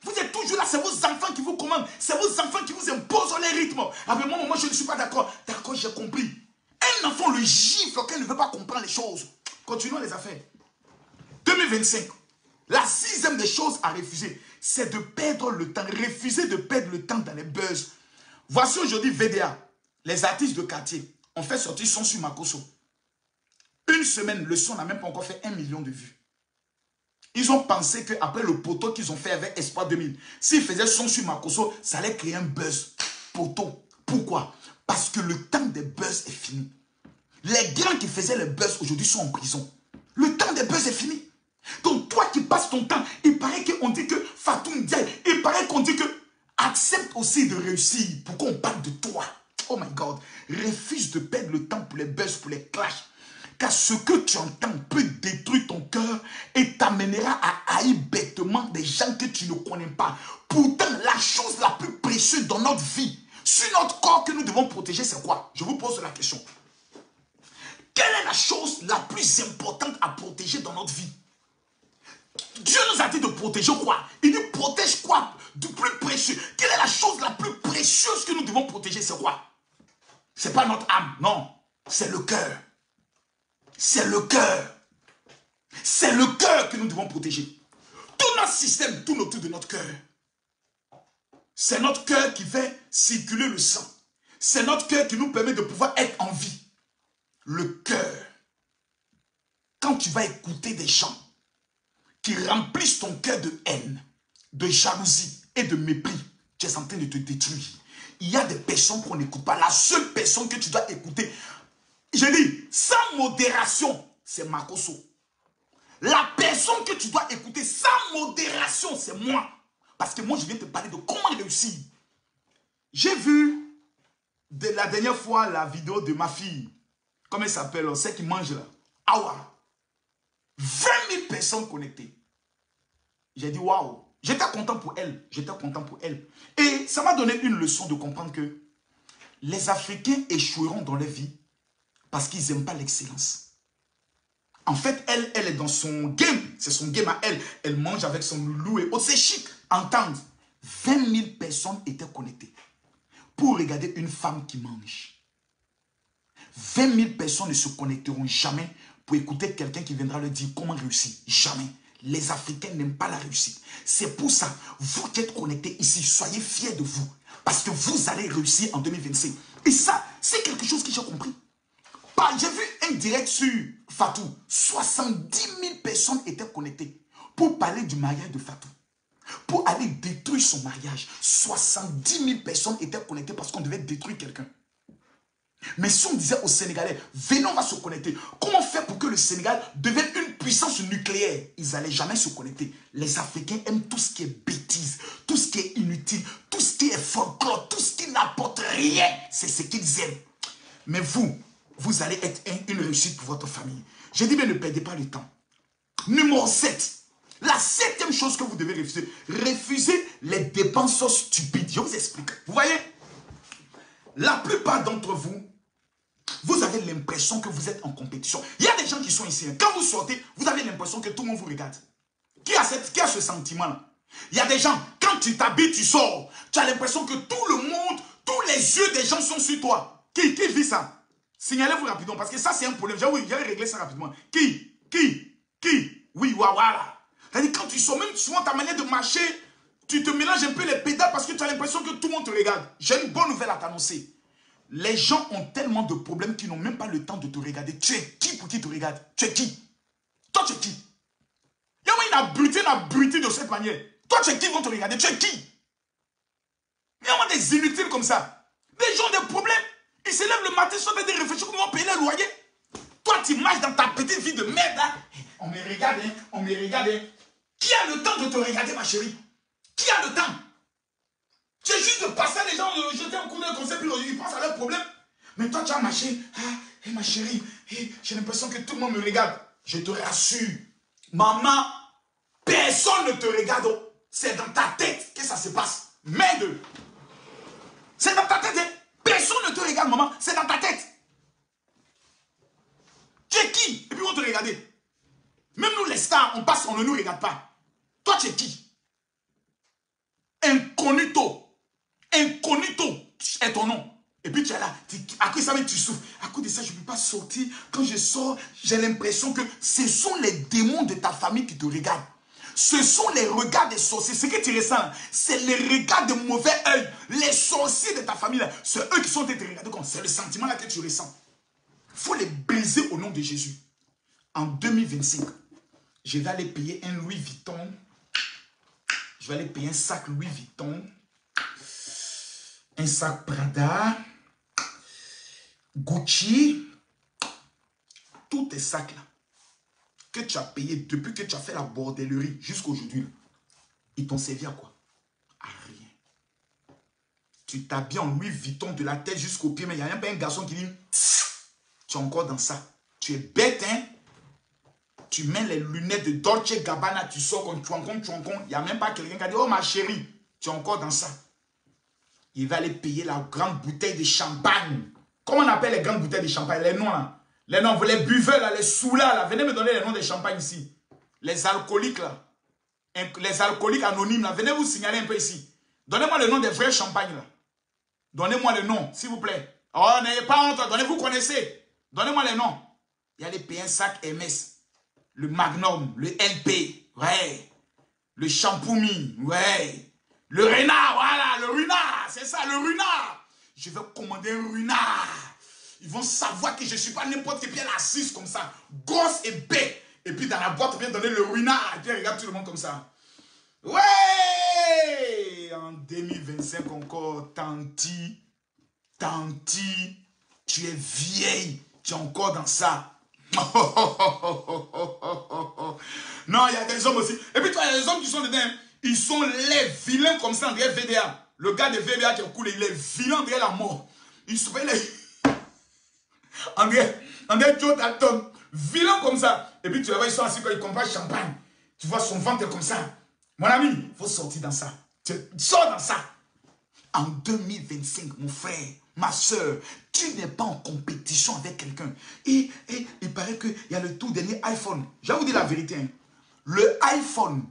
Vous êtes toujours là. C'est vos enfants qui vous commandent. C'est vos enfants qui vous imposent les rythmes. Avec moi, je ne suis pas d'accord. D'accord, j'ai compris. Un enfant le gifle quand il ne veut pas comprendre les choses. Continuons les affaires. 2025. La 6e des choses à refuser, c'est de perdre le temps. Refuser de perdre le temps dans les buzz. Voici aujourd'hui VDA. Les artistes de quartier ont fait sortir son sur Makosso. Une semaine, le son n'a même pas encore fait 1 million de vues. Ils ont pensé qu'après le poteau qu'ils ont fait avec Espoir 2000, s'ils faisaient son sur Makosso, ça allait créer un buzz. Poteau. Pourquoi? Parce que le temps des buzz est fini. Les grands qui faisaient le buzz aujourd'hui sont en prison. Le temps des buzz est fini. Donc toi qui passes ton temps, il paraît qu'on dit que Fatou Ndiaye, il paraît qu'on dit que accepte aussi de réussir. Pourquoi on parle de toi? Oh my God, refuse de perdre le temps pour les buzz, pour les clashs. Car ce que tu entends peut détruire ton cœur et t'amènera à haïr bêtement des gens que tu ne connais pas. Pourtant, la chose la plus précieuse dans notre vie, sur notre corps que nous devons protéger, c'est quoi? Je vous pose la question. Quelle est la chose la plus importante à protéger dans notre vie? Dieu nous a dit de protéger quoi? Il nous protège quoi du plus précieux? Quelle est la chose la plus précieuse que nous devons protéger? C'est quoi? Ce n'est pas notre âme, non. C'est le cœur. C'est le cœur. C'est le cœur que nous devons protéger. Tout notre système tourne autour de notre cœur. C'est notre cœur qui fait circuler le sang. C'est notre cœur qui nous permet de pouvoir être en vie. Le cœur. Quand tu vas écouter des gens qui remplissent ton cœur de haine, de jalousie et de mépris, tu es en train de te détruire. Il y a des personnes qu'on n'écoute pas. La seule personne que tu dois écouter, je dis, sans modération, c'est Makosso. La personne que tu dois écouter sans modération, c'est moi. Parce que moi, je viens te parler de comment réussir. J'ai vu la dernière fois la vidéo de ma fille. Comment elle s'appelle? Celle qui mange là. Awa. 20 000 personnes connectées. J'ai dit waouh. J'étais content pour elle. J'étais content pour elle. Et ça m'a donné une leçon de comprendre que les Africains échoueront dans leur vie parce qu'ils n'aiment pas l'excellence. En fait, elle est dans son game. C'est son game à elle. Elle mange avec son loulou et autres. C'est chic. Entendre. 20 000 personnes étaient connectées pour regarder une femme qui mange. 20 000 personnes ne se connecteront jamais pour écouter quelqu'un qui viendra leur dire comment réussir. Jamais. Les Africains n'aiment pas la réussite. C'est pour ça, vous qui êtes connectés ici, soyez fiers de vous. Parce que vous allez réussir en 2025. Et ça, c'est quelque chose que j'ai compris. J'ai vu un direct sur Fatou. 70 000 personnes étaient connectées pour parler du mariage de Fatou. Pour aller détruire son mariage. 70 000 personnes étaient connectées parce qu'on devait détruire quelqu'un. Mais si on disait aux Sénégalais, venez, on va se connecter. Comment faire pour que le Sénégal devienne une puissance nucléaire? Ils n'allaient jamais se connecter. Les Africains aiment tout ce qui est bêtise, tout ce qui est inutile, tout ce qui est folklore, tout ce qui n'apporte rien. C'est ce qu'ils aiment. Mais vous, vous allez être une réussite pour votre famille. Je dis bien, ne perdez pas le temps. Numéro 7. La 7e chose que vous devez refuser. Refusez les dépenses stupides. Je vous explique. Vous voyez, la plupart d'entre vous, vous avez l'impression que vous êtes en compétition. Il y a des gens qui sont ici. Quand vous sortez, vous avez l'impression que tout le monde vous regarde. Qui a ce sentiment-là? Il y a des gens, quand tu t'habilles, tu sors. Tu as l'impression que tout le monde, tous les yeux des gens sont sur toi. Qui vit ça? Signalez-vous rapidement, parce que ça, c'est un problème. J'ai réglé ça rapidement. Qui? Oui, voilà. C'est-à-dire, quand tu sors, même souvent ta manière de marcher, tu te mélanges un peu les pédales parce que tu as l'impression que tout le monde te regarde. J'ai une bonne nouvelle à t'annoncer. Les gens ont tellement de problèmes qu'ils n'ont même pas le temps de te regarder. Tu es qui pour qu'ils te regardent? Tu es qui? Toi, tu es qui? Il y a une abruti de cette manière. Toi, tu es qui vont te regarder? Tu es qui? Il y a des inutiles comme ça. Les gens ont des problèmes. Ils se lèvent le matin, ils sont en train de réfléchir comment payer le loyer. Toi, tu marches dans ta petite vie de merde. Hein? On me regarde, hein? On me regarde. Hein? Qui a le temps de te regarder, ma chérie? Qui a le temps? Tu es juste de passer les gens, de jeter un coup d'œil comme ça, puis ils pensent à leurs problèmes. Mais toi, tu as marché. Ah, ma chérie, j'ai l'impression que tout le monde me regarde. Je te rassure. Maman, personne ne te regarde. C'est dans ta tête que ça se passe. Merde. C'est dans ta tête. Hein? Personne ne te regarde, maman. C'est dans ta tête. Tu es qui? Et puis on te regarde. Même nous, les stars, on passe, on ne nous regarde pas. Toi, tu es qui? Incognito. Incognito est ton nom. Et puis tu es là. À cause de ça, même tu souffres. À cause de ça, je ne peux pas sortir. Quand je sors, j'ai l'impression que ce sont les démons de ta famille qui te regardent. Ce sont les regards des sorciers. Ce que tu ressens, c'est les regards de mauvais œil. Les sorciers de ta famille, c'est eux qui sont en train de te regarder. C'est le sentiment là que tu ressens. Il faut les briser au nom de Jésus. En 2025, je vais aller payer un Louis Vuitton. Je vais aller payer un sac Louis Vuitton. Un sac Prada. Gucci. Tous tes sacs là que tu as payé depuis que tu as fait la bordellerie jusqu'à aujourd'hui, ils t'ont servi à quoi? À rien. Tu t'habilles en Louis Vuitton de la tête jusqu'au pied, mais il n'y a même pas un garçon qui dit tu es encore dans ça. Tu es bête, hein? Tu mets les lunettes de Dolce Gabbana, tu sors comme tu il n'y a même pas quelqu'un qui a dit oh ma chérie, tu es encore dans ça. Il va aller payer la grande bouteille de champagne. Comment on appelle les grandes bouteilles de champagne? Les noms là. Les noms, les buveurs là, les soulats là. Venez me donner les noms des champagnes ici. Les alcooliques là. Les alcooliques anonymes là. Venez vous signaler un peu ici. Donnez-moi le nom des vrais champagnes là. Donnez-moi le nom, s'il vous plaît. Oh, n'ayez pas honte. Donnez-vous connaissez. Donnez-moi les noms. Il y a les payer un sac MS. Le Magnum, le LP. Ouais. Le Champoumi. Ouais. Le Renard, voilà. Le Runard. C'est ça, le Runard. Je vais commander un Runard. Ils vont savoir que je ne suis pas n'importe quelle pierre assise comme ça. Grosse et bête. Et puis dans la boîte, on vient donner le Runard. Et puis regarde tout le monde comme ça. Ouais! En 2025 encore, Tanti, tu es vieille. Tu es encore dans ça. Non, il y a des hommes aussi. Et puis toi, il y a des hommes qui sont dedans. Ils sont les vilains comme ça, André VDA. Le gars de VDA qui a coulé, il est vilain derrière la mort. Il se fait les... André Joe Dalton, vilain comme ça. Et puis tu vas voir, ils sont assis quand ils comprennent champagne. Tu vois son ventre comme ça. Mon ami, il faut sortir dans ça. Tu sors dans ça. En 2025, mon frère, ma soeur, tu n'es pas en compétition avec quelqu'un. Et il paraît qu'il y a le tout dernier iPhone. Je vais vous dire la vérité. Hein. Le iPhone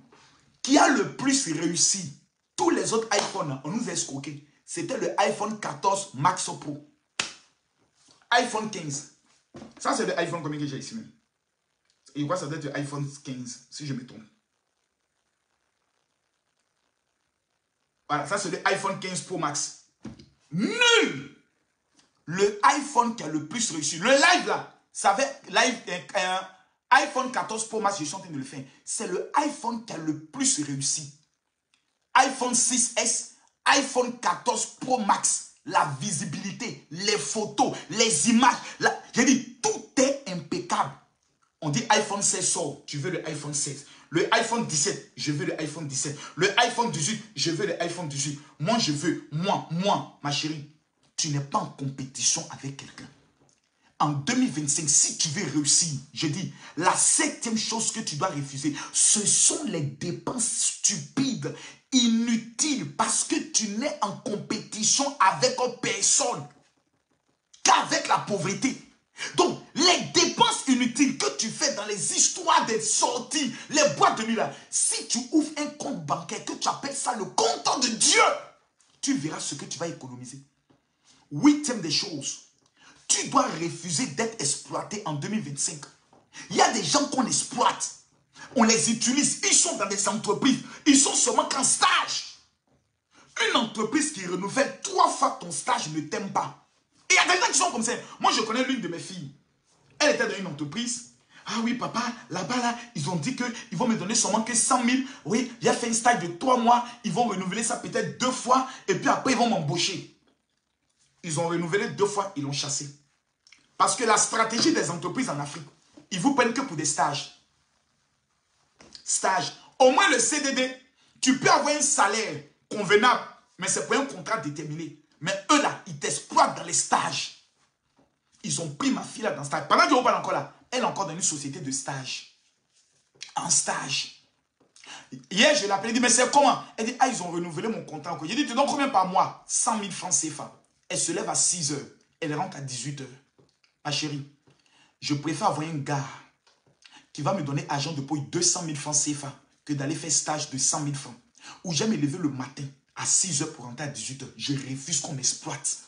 qui a le plus réussi, tous les autres iPhones, on nous a escroqués. C'était le iPhone 14 Max Pro. iPhone 15. Ça, c'est le iPhone combien que j'ai ici même. Et je crois que ça doit être le iPhone 15, si je me trompe. Voilà, ça c'est le iPhone 15 Pro Max. Nul! Le iPhone qui a le plus réussi. Le live là, ça avait iPhone 14 Pro Max, je suis en train de le faire. C'est le iPhone qui a le plus réussi. iPhone 6S, iPhone 14 Pro Max. La visibilité, les photos, les images. J'ai dit, tout est impeccable. On dit iPhone 16 sort, tu veux le iPhone 16. Le iPhone 17, je veux le iPhone 17. Le iPhone 18, je veux le iPhone 18. Moi, je veux, moi, ma chérie, tu n'es pas en compétition avec quelqu'un. En 2025, si tu veux réussir, je dis, la 7e chose que tu dois refuser, ce sont les dépenses stupides, inutiles, parce que tu n'es en compétition avec personne qu'avec la pauvreté. Donc, les dépenses inutiles que tu fais dans les histoires des sorties, les boîtes de nuit là, si tu ouvres un compte bancaire, que tu appelles ça le compte de Dieu, tu verras ce que tu vas économiser. 8e des choses, tu dois refuser d'être exploité en 2025. Il y a des gens qu'on exploite. On les utilise. Ils sont dans des entreprises. Ils sont seulement qu'en stage. Une entreprise qui renouvelle 3 fois ton stage ne t'aime pas. Et il y a des gens qui sont comme ça. Moi, je connais l'une de mes filles. Elle était dans une entreprise. Ah oui, papa, là-bas, là, ils ont dit qu'ils vont me donner seulement que 100 000. Oui, il a fait un stage de 3 mois. Ils vont renouveler ça peut-être 2 fois. Et puis après, ils vont m'embaucher. Ils ont renouvelé 2 fois, ils l'ont chassé. Parce que la stratégie des entreprises en Afrique, ils vous prennent que pour des stages. Stage. Au moins le CDD, tu peux avoir un salaire convenable, mais c'est pour un contrat déterminé. Mais eux là, ils t'exploitent dans les stages. Ils ont pris ma fille là dans le stage. Pendant que je vous parle encore là, elle est encore dans une société de stage. En stage. Hier, je l'ai appelée, elle dit, mais c'est comment? Elle dit, ah, ils ont renouvelé mon contrat. J'ai dit, tu donnes combien par mois? 100 000 francs CFA. Elle se lève à 6 h. Elle rentre à 18 h. Ma chérie, je préfère avoir un gars qui va me donner argent de poche 200 000 francs CFA que d'aller faire stage de 100 000 francs. Ou j'aime me lever le matin à 6 h pour rentrer à 18 h. Je refuse qu'on m'exploite.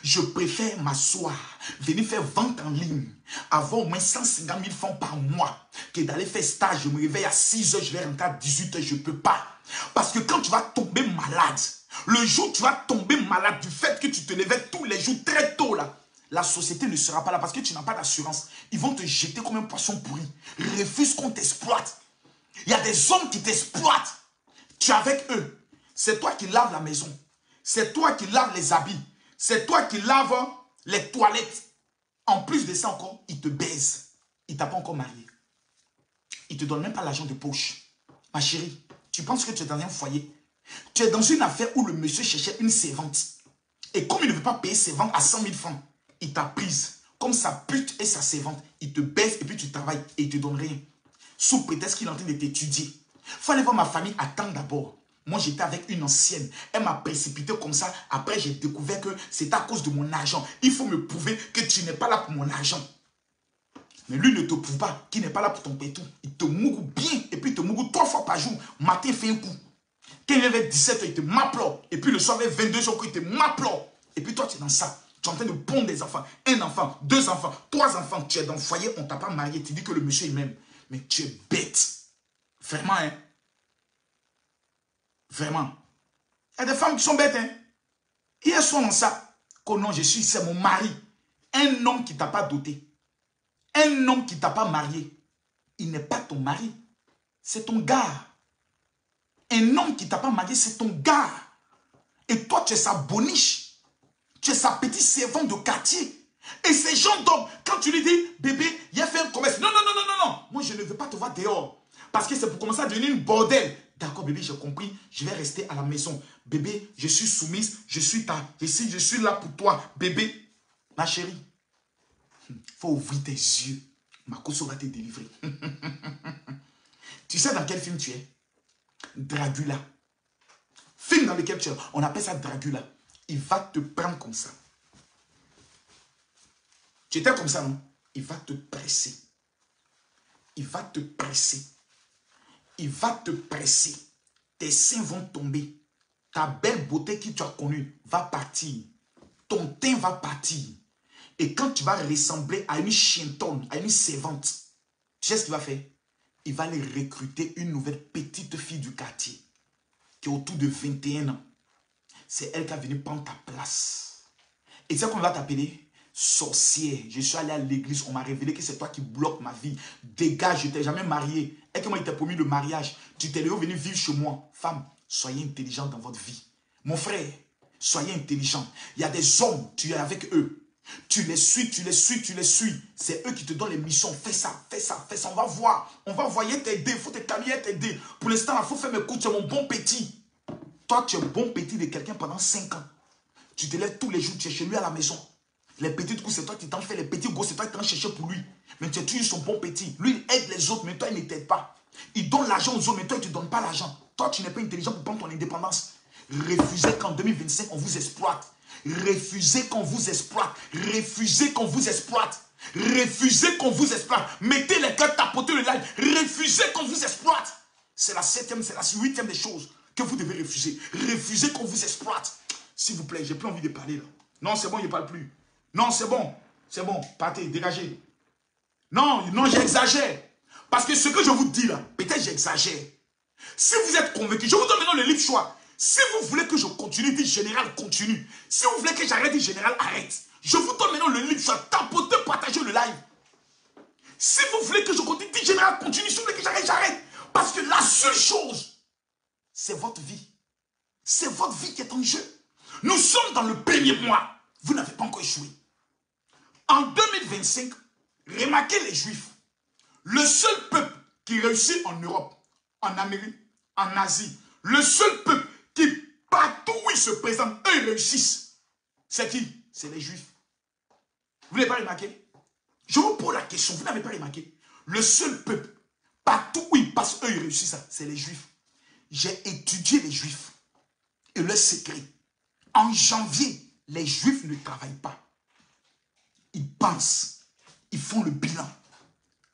Je préfère m'asseoir, venir faire vente en ligne, avoir au moins 150 000 francs par mois que d'aller faire stage. Je me réveille à 6 h, je vais rentrer à 18 h. Je ne peux pas. Parce que quand tu vas tomber malade, le jour où tu vas tomber malade du fait que tu te levais tous les jours très tôt là, la société ne sera pas là parce que tu n'as pas d'assurance. Ils vont te jeter comme un poisson pourri. Refuse qu'on t'exploite. Il y a des hommes qui t'exploitent. Tu es avec eux. C'est toi qui laves la maison. C'est toi qui laves les habits. C'est toi qui laves les toilettes. En plus de ça encore, ils te baisent. Ils ne t'ont pas encore marié. Ils ne te donnent même pas l'argent de poche. Ma chérie, tu penses que tu es dans un foyer. Tu es dans une affaire où le monsieur cherchait une servante. Et comme il ne veut pas payer servante à 100 000 francs, il t'a prise. Comme sa pute et sa servante, il te baisse et puis tu travailles et il ne te donne rien. Sous prétexte qu'il est en train de t'étudier. Il faut aller voir ma famille, attends d'abord. Moi, j'étais avec une ancienne. Elle m'a précipité comme ça. Après, j'ai découvert que c'est à cause de mon argent. Il faut me prouver que tu n'es pas là pour mon argent. Mais lui ne te prouve pas qu'il n'est pas là pour ton pétou. Il te mougue bien et puis il te mougue 3 fois par jour. Matin, il fait un coup. Quand il est vers 17 h, il te m'applaud. Et puis le soir, vers 22 h, il te m'applaud. Et puis toi, tu es dans ça. Tu es en train de pondre des enfants. 1 enfant, 2 enfants, 3 enfants. Tu es dans le foyer, on ne t'a pas marié. Tu dis que le monsieur il m'aime. Mais tu es bête. Vraiment, hein. Vraiment. Il y a des femmes qui sont bêtes, hein. Et elles sont dans ça. Que non, c'est mon mari. Un homme qui ne t'a pas doté. Un homme qui ne t'a pas marié. Il n'est pas ton mari. C'est ton gars. Un homme qui ne t'a pas marié, c'est ton gars. Et toi, tu es sa boniche. Tu es sa petite servante de quartier. Et ces gens d'hommes, quand tu lui dis, bébé, il a fait un commerce. Non, non, non, non, non, non. Moi, je ne veux pas te voir dehors. Parce que c'est pour commencer à devenir une bordel. D'accord, bébé, j'ai compris. Je vais rester à la maison. Bébé, je suis soumise. Je suis là pour toi. Bébé, ma chérie, il faut ouvrir tes yeux. Makoso va te délivrer. Tu sais dans quel film tu es? Dracula. Film dans lequel tu es. On appelle ça Dracula. Il va te prendre comme ça. Tu étais comme ça, non? Il va te presser. Il va te presser. Il va te presser. Tes seins vont tomber. Ta belle beauté que tu as connue va partir. Ton teint va partir. Et quand tu vas ressembler à une chientonne, à une servante, tu sais ce qu'il va faire? Il va aller recruter une nouvelle petite fille du quartier qui est autour de 21 ans. C'est elle qui va venir prendre ta place. Et tu sais qu'on va t'appeler? Sorcière. Je suis allé à l'église, on m'a révélé que c'est toi qui bloques ma vie. Dégage, je ne t'ai jamais marié. Et que moi, il t'a promis le mariage. Tu t'es venu vivre chez moi. Femme, soyez intelligente dans votre vie. Mon frère, soyez intelligent. Il y a des hommes, tu es avec eux. Tu les suis, tu les suis, tu les suis. C'est eux qui te donnent les missions. Fais ça, fais ça, fais ça. On va voir. On va envoyer t'aider. Il faut te calmer, t'aider. Pour l'instant, il faut faire mes coups. Tu es mon bon petit. Toi, tu es bon petit de quelqu'un pendant 5 ans. Tu te lèves tous les jours. Tu es chez lui à la maison. Les petites courses, c'est toi qui t'en fais. Les petits gros, c'est toi qui t'en cherches pour lui. Mais tu es toujours son bon petit. Lui, il aide les autres, mais toi, il ne t'aide pas. Il donne l'argent aux autres, mais toi, tu ne donnes pas l'argent. Toi, tu n'es pas intelligent pour prendre ton indépendance. Refusez qu'en 2025, on vous exploite. Refusez qu'on vous exploite. Refusez qu'on vous exploite. Refusez qu'on vous exploite. Mettez les cœurs, tapotez le live. Refusez qu'on vous exploite. C'est la 7e, c'est la 8e des choses que vous devez refuser. Refusez qu'on vous exploite. S'il vous plaît, j'ai plus envie de parler là. Non, c'est bon, il ne parle plus. Non, c'est bon. C'est bon. Partez, dégagez. Non, non, j'exagère. Parce que ce que je vous dis là, peut-être j'exagère. Si vous êtes convaincu, je vous donne maintenant le libre choix. Si vous voulez que je continue, dit général, continue. Si vous voulez que j'arrête, dit général, arrête. Je vous donne maintenant le libre choix. Tapotez, partagez le live. Si vous voulez que je continue, dit général, continue. Si vous voulez que j'arrête, j'arrête. Parce que la seule chose, c'est votre vie. C'est votre vie qui est en jeu. Nous sommes dans le premier mois. Vous n'avez pas encore échoué. En 2025, remarquez les Juifs. Le seul peuple qui réussit en Europe, en Amérique, en Asie, le seul peuple qui, partout où ils se présentent, eux, ils réussissent. C'est qui? C'est les Juifs. Vous n'avez pas remarqué? Je vous pose la question, vous n'avez pas remarqué? Le seul peuple, partout où ils passent, eux, ils réussissent, c'est les Juifs. J'ai étudié les Juifs et leur secret. En janvier, les Juifs ne travaillent pas. Ils pensent, ils font le bilan.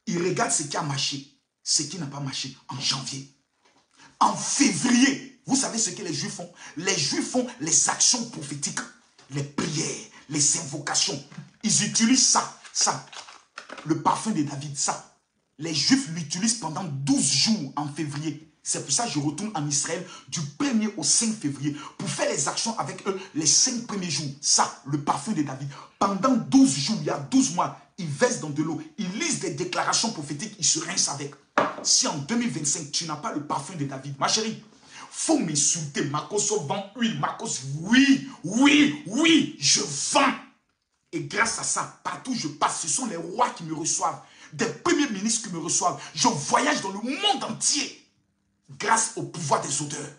Ils regardent ce qui a marché, ce qui n'a pas marché en janvier. En février, vous savez ce que les Juifs font? Les Juifs font les actions prophétiques, les prières, les invocations. Ils utilisent ça, le parfum de David, ça. Les Juifs l'utilisent pendant 12 jours en février. C'est pour ça que je retourne en Israël du 1er au 5 février pour faire les actions avec eux les 5 premiers jours. Ça, le parfum de David. Pendant 12 jours, il y a 12 mois, ils versent dans de l'eau. Ils lisent des déclarations prophétiques, ils se rincent avec. Si en 2025, tu n'as pas le parfum de David, ma chérie, faut m'insulter. Marcos vend huile. Marcos, oui, je vends. Et grâce à ça, partout où je passe, ce sont les rois qui me reçoivent. Des premiers ministres qui me reçoivent. Je voyage dans le monde entier. Grâce au pouvoir des odeurs.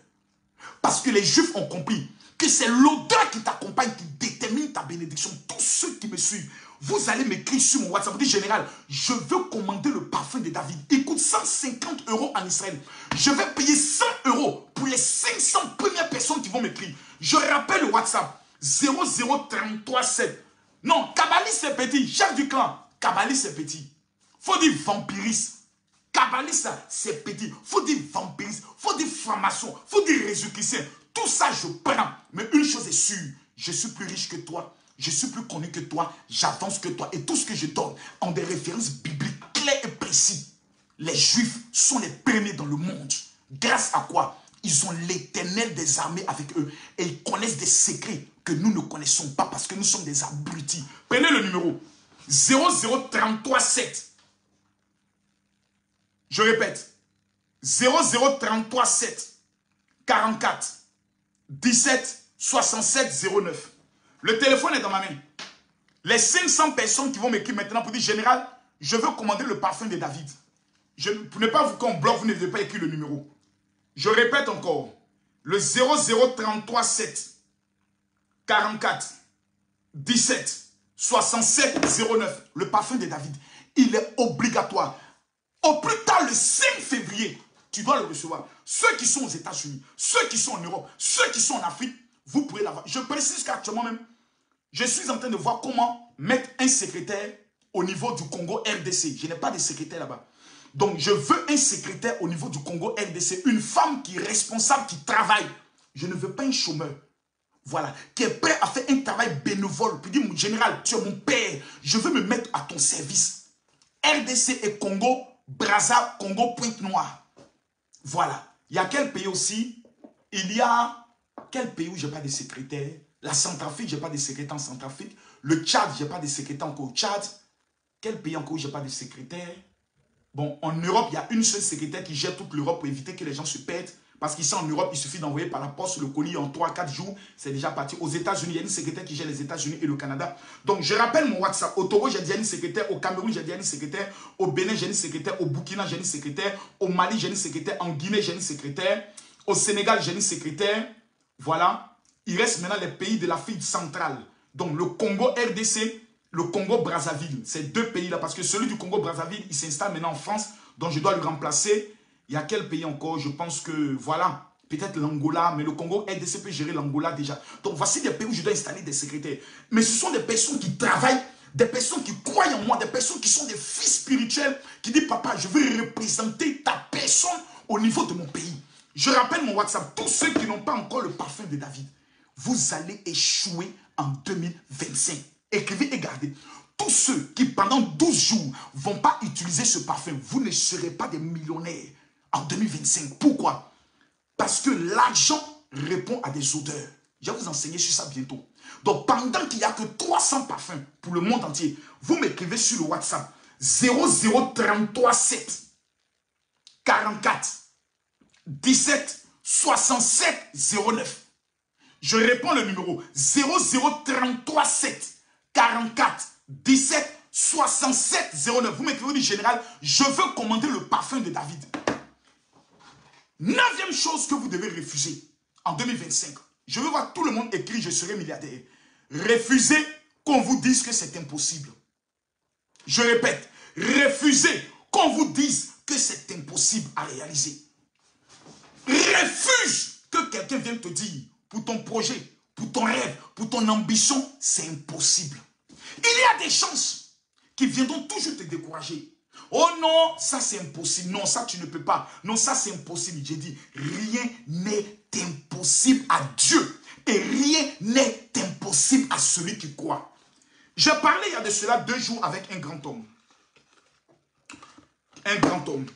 Parce que les Juifs ont compris que c'est l'odeur qui t'accompagne qui détermine ta bénédiction. Tous ceux qui me suivent, vous allez m'écrire sur mon WhatsApp. Vous dites, général, je veux commander le parfum de David. Il coûte 150 € en Israël. Je vais payer 100 € pour les 500 premières personnes qui vont m'écrire. Je rappelle le WhatsApp. 00337. Non, Kabbali c'est petit. Chef du clan. Kabbali c'est petit. Faut dire vampiriste. Kabbaliste, c'est petit. Faut dire vampiriste, faut dire franc-maçon, faut dire résurrection. Tout ça, je prends. Mais une chose est sûre, je suis plus riche que toi, je suis plus connu que toi, j'avance que toi. Et tout ce que je donne ont des références bibliques claires et précises. Les Juifs sont les premiers dans le monde. Grâce à quoi? Ils ont l'Éternel des armées avec eux. Et ils connaissent des secrets que nous ne connaissons pas parce que nous sommes des abrutis. Prenez le numéro 00337. Je répète, 00337 44 17 67 09. Le téléphone est dans ma main. Les 500 personnes qui vont m'écrire maintenant pour dire, général, je veux commander le parfum de David. Pour ne pas vous qu'on bloque, vous ne devez pas écrire le numéro. Je répète encore, le 00337 44 17 67 09. Le parfum de David, il est obligatoire. Au plus tard, le 5 février, tu dois le recevoir. Ceux qui sont aux États-Unis, ceux qui sont en Europe, ceux qui sont en Afrique, vous pourrez l'avoir. Je précise qu'actuellement même, je suis en train de voir comment mettre un secrétaire au niveau du Congo RDC. Je n'ai pas de secrétaire là-bas. Donc, je veux un secrétaire au niveau du Congo RDC. Une femme qui est responsable, qui travaille. Je ne veux pas un chômeur. Voilà. Qui est prêt à faire un travail bénévole. Puis dire, mon général, tu es mon père. Je veux me mettre à ton service. RDC et Congo. Brazza, Congo, Pointe-Noire. Voilà. Il y a quel pays aussi? Il y a quel pays où je n'ai pas de secrétaire? La Centrafrique, je n'ai pas de secrétaire en Centrafrique. Le Tchad, je n'ai pas de secrétaire encore au Tchad. Quel pays encore où je n'ai pas de secrétaire? Bon, en Europe, il y a une seule secrétaire qui gère toute l'Europe pour éviter que les gens se perdent. Parce qu'ici en Europe, il suffit d'envoyer par la poste le colis en 3-4 jours. C'est déjà parti. Aux États-Unis, il y a une secrétaire qui gère les États-Unis et le Canada. Donc, je rappelle mon WhatsApp. Au Togo, j'ai déjà une secrétaire. Au Cameroun, j'ai déjà une secrétaire. Au Bénin, j'ai une secrétaire. Au Burkina, j'ai une secrétaire. Au Mali, j'ai une secrétaire. En Guinée, j'ai une secrétaire. Au Sénégal, j'ai une secrétaire. Voilà. Il reste maintenant les pays de l'Afrique centrale. Donc le Congo RDC, le Congo Brazzaville, ces deux pays-là, parce que celui du Congo Brazzaville, il s'installe maintenant en France, donc je dois le remplacer. Il y a quel pays encore? Je pense que, voilà, peut-être l'Angola, mais le Congo RDC peut gérer l'Angola déjà. Donc voici des pays où je dois installer des secrétaires. Mais ce sont des personnes qui travaillent, des personnes qui croient en moi, des personnes qui sont des fils spirituels, qui disent, papa, je veux représenter ta personne au niveau de mon pays. Je rappelle mon WhatsApp, tous ceux qui n'ont pas encore le parfum de David, vous allez échouer en 2025. Écrivez et gardez. Tous ceux qui pendant 12 jours ne vont pas utiliser ce parfum, vous ne serez pas des millionnaires en 2025. Pourquoi? Parce que l'argent répond à des odeurs. Je vais vous enseigner sur ça bientôt. Donc pendant qu'il n'y a que 300 parfums pour le monde entier, vous m'écrivez sur le WhatsApp 00337 44 17 67 09. Je réponds le numéro 00337 44 17 67 09. Vous m'écrivez du général, je veux commander le parfum de David. 9e chose que vous devez refuser en 2025. Je veux voir tout le monde écrire, je serai milliardaire. Refusez qu'on vous dise que c'est impossible. Je répète, refusez qu'on vous dise que c'est impossible à réaliser. Refuse que quelqu'un vienne te dire, pour ton projet, pour ton rêve, pour ton ambition, c'est impossible. Il y a des chances qui viendront toujours te décourager. Oh non, ça c'est impossible. Non, ça tu ne peux pas. Non, ça c'est impossible. J'ai dit, rien n'est impossible à Dieu. Et rien n'est impossible à celui qui croit. J'ai parlé il y a de cela 2 jours avec un grand homme. Un grand homme.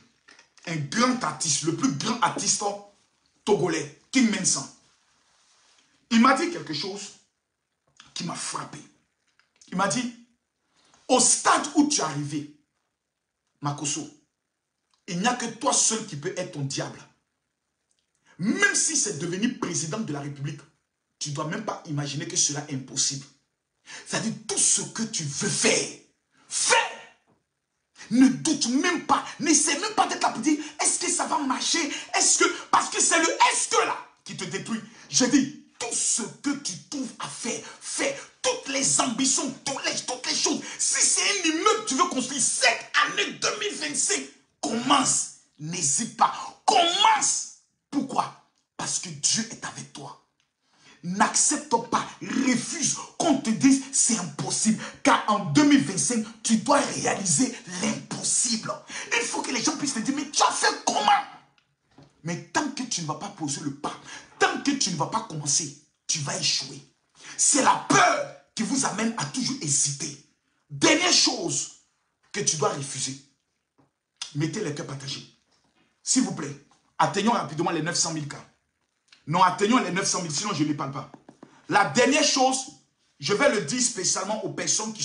Un grand artiste. Le plus grand artiste togolais. King Mensan. Il m'a dit quelque chose qui m'a frappé. Il m'a dit, au stade où tu es arrivé, Makoso, il n'y a que toi seul qui peux être ton diable. Même si c'est devenu président de la République, tu ne dois même pas imaginer que cela est impossible. C'est-à-dire tout ce que tu veux faire, fais. Ne doute même pas, n'essaie même pas d'être là pour dire, est-ce que ça va marcher? Est-ce que, parce que c'est le est-ce que là qui te détruit. Je dis, tout ce que tu trouves à faire, fais. Toutes les ambitions, toutes les choses. Si c'est un immeuble que tu veux construire cette année 2025, commence. N'hésite pas. Commence. Pourquoi? Parce que Dieu est avec toi. N'accepte pas, refuse qu'on te dise c'est impossible. Car en 2025, tu dois réaliser l'impossible. Il faut que les gens puissent te dire, mais tu as fait comment? Mais tant que tu ne vas pas poser le pas, tant que tu ne vas pas commencer, tu vas échouer. C'est la peur qui vous amène à toujours hésiter. Dernière chose que tu dois refuser. Mettez les cœurs partagés. S'il vous plaît, atteignons rapidement les 900 000 cas. Non, atteignons les 900 000, sinon je ne les parle pas. La dernière chose, je vais le dire spécialement aux personnes qui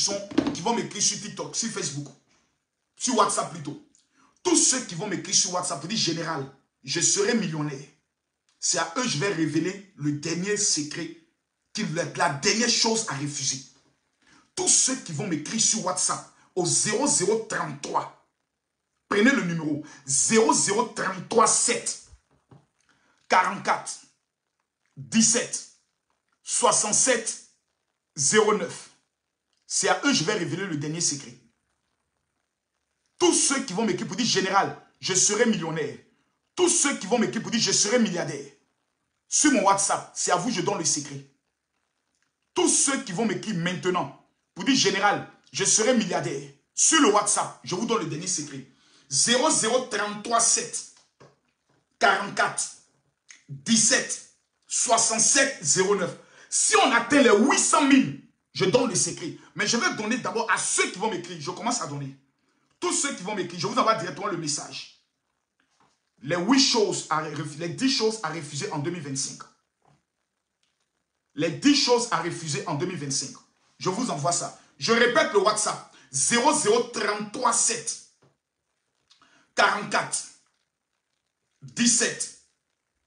vont m'écrire sur TikTok, sur Facebook, sur WhatsApp plutôt. Tous ceux qui vont m'écrire sur WhatsApp pour dire, général, je serai millionnaire. C'est à eux que je vais révéler le dernier secret, la dernière chose à refuser. Tous ceux qui vont m'écrire sur WhatsApp au 0033, prenez le numéro 00337 44 17 67 09. C'est à eux que je vais révéler le dernier secret. Tous ceux qui vont m'écrire pour dire, général, je serai millionnaire. Tous ceux qui vont m'écrire pour dire, je serai milliardaire. Sur mon WhatsApp, c'est à vous que je donne le secret. Tous ceux qui vont m'écrire maintenant pour dire, général, je serai milliardaire. Sur le WhatsApp, je vous donne le dernier secret. 00337 44 17 67 09. Si on atteint les 800 000, je donne le secret. Mais je vais donner d'abord à ceux qui vont m'écrire. Je commence à donner. Tous ceux qui vont m'écrire, je vous envoie directement le message. Les 10 choses à refuser en 2025. Les 10 choses à refuser en 2025. Je vous envoie ça. Je répète le WhatsApp. 00337 44 17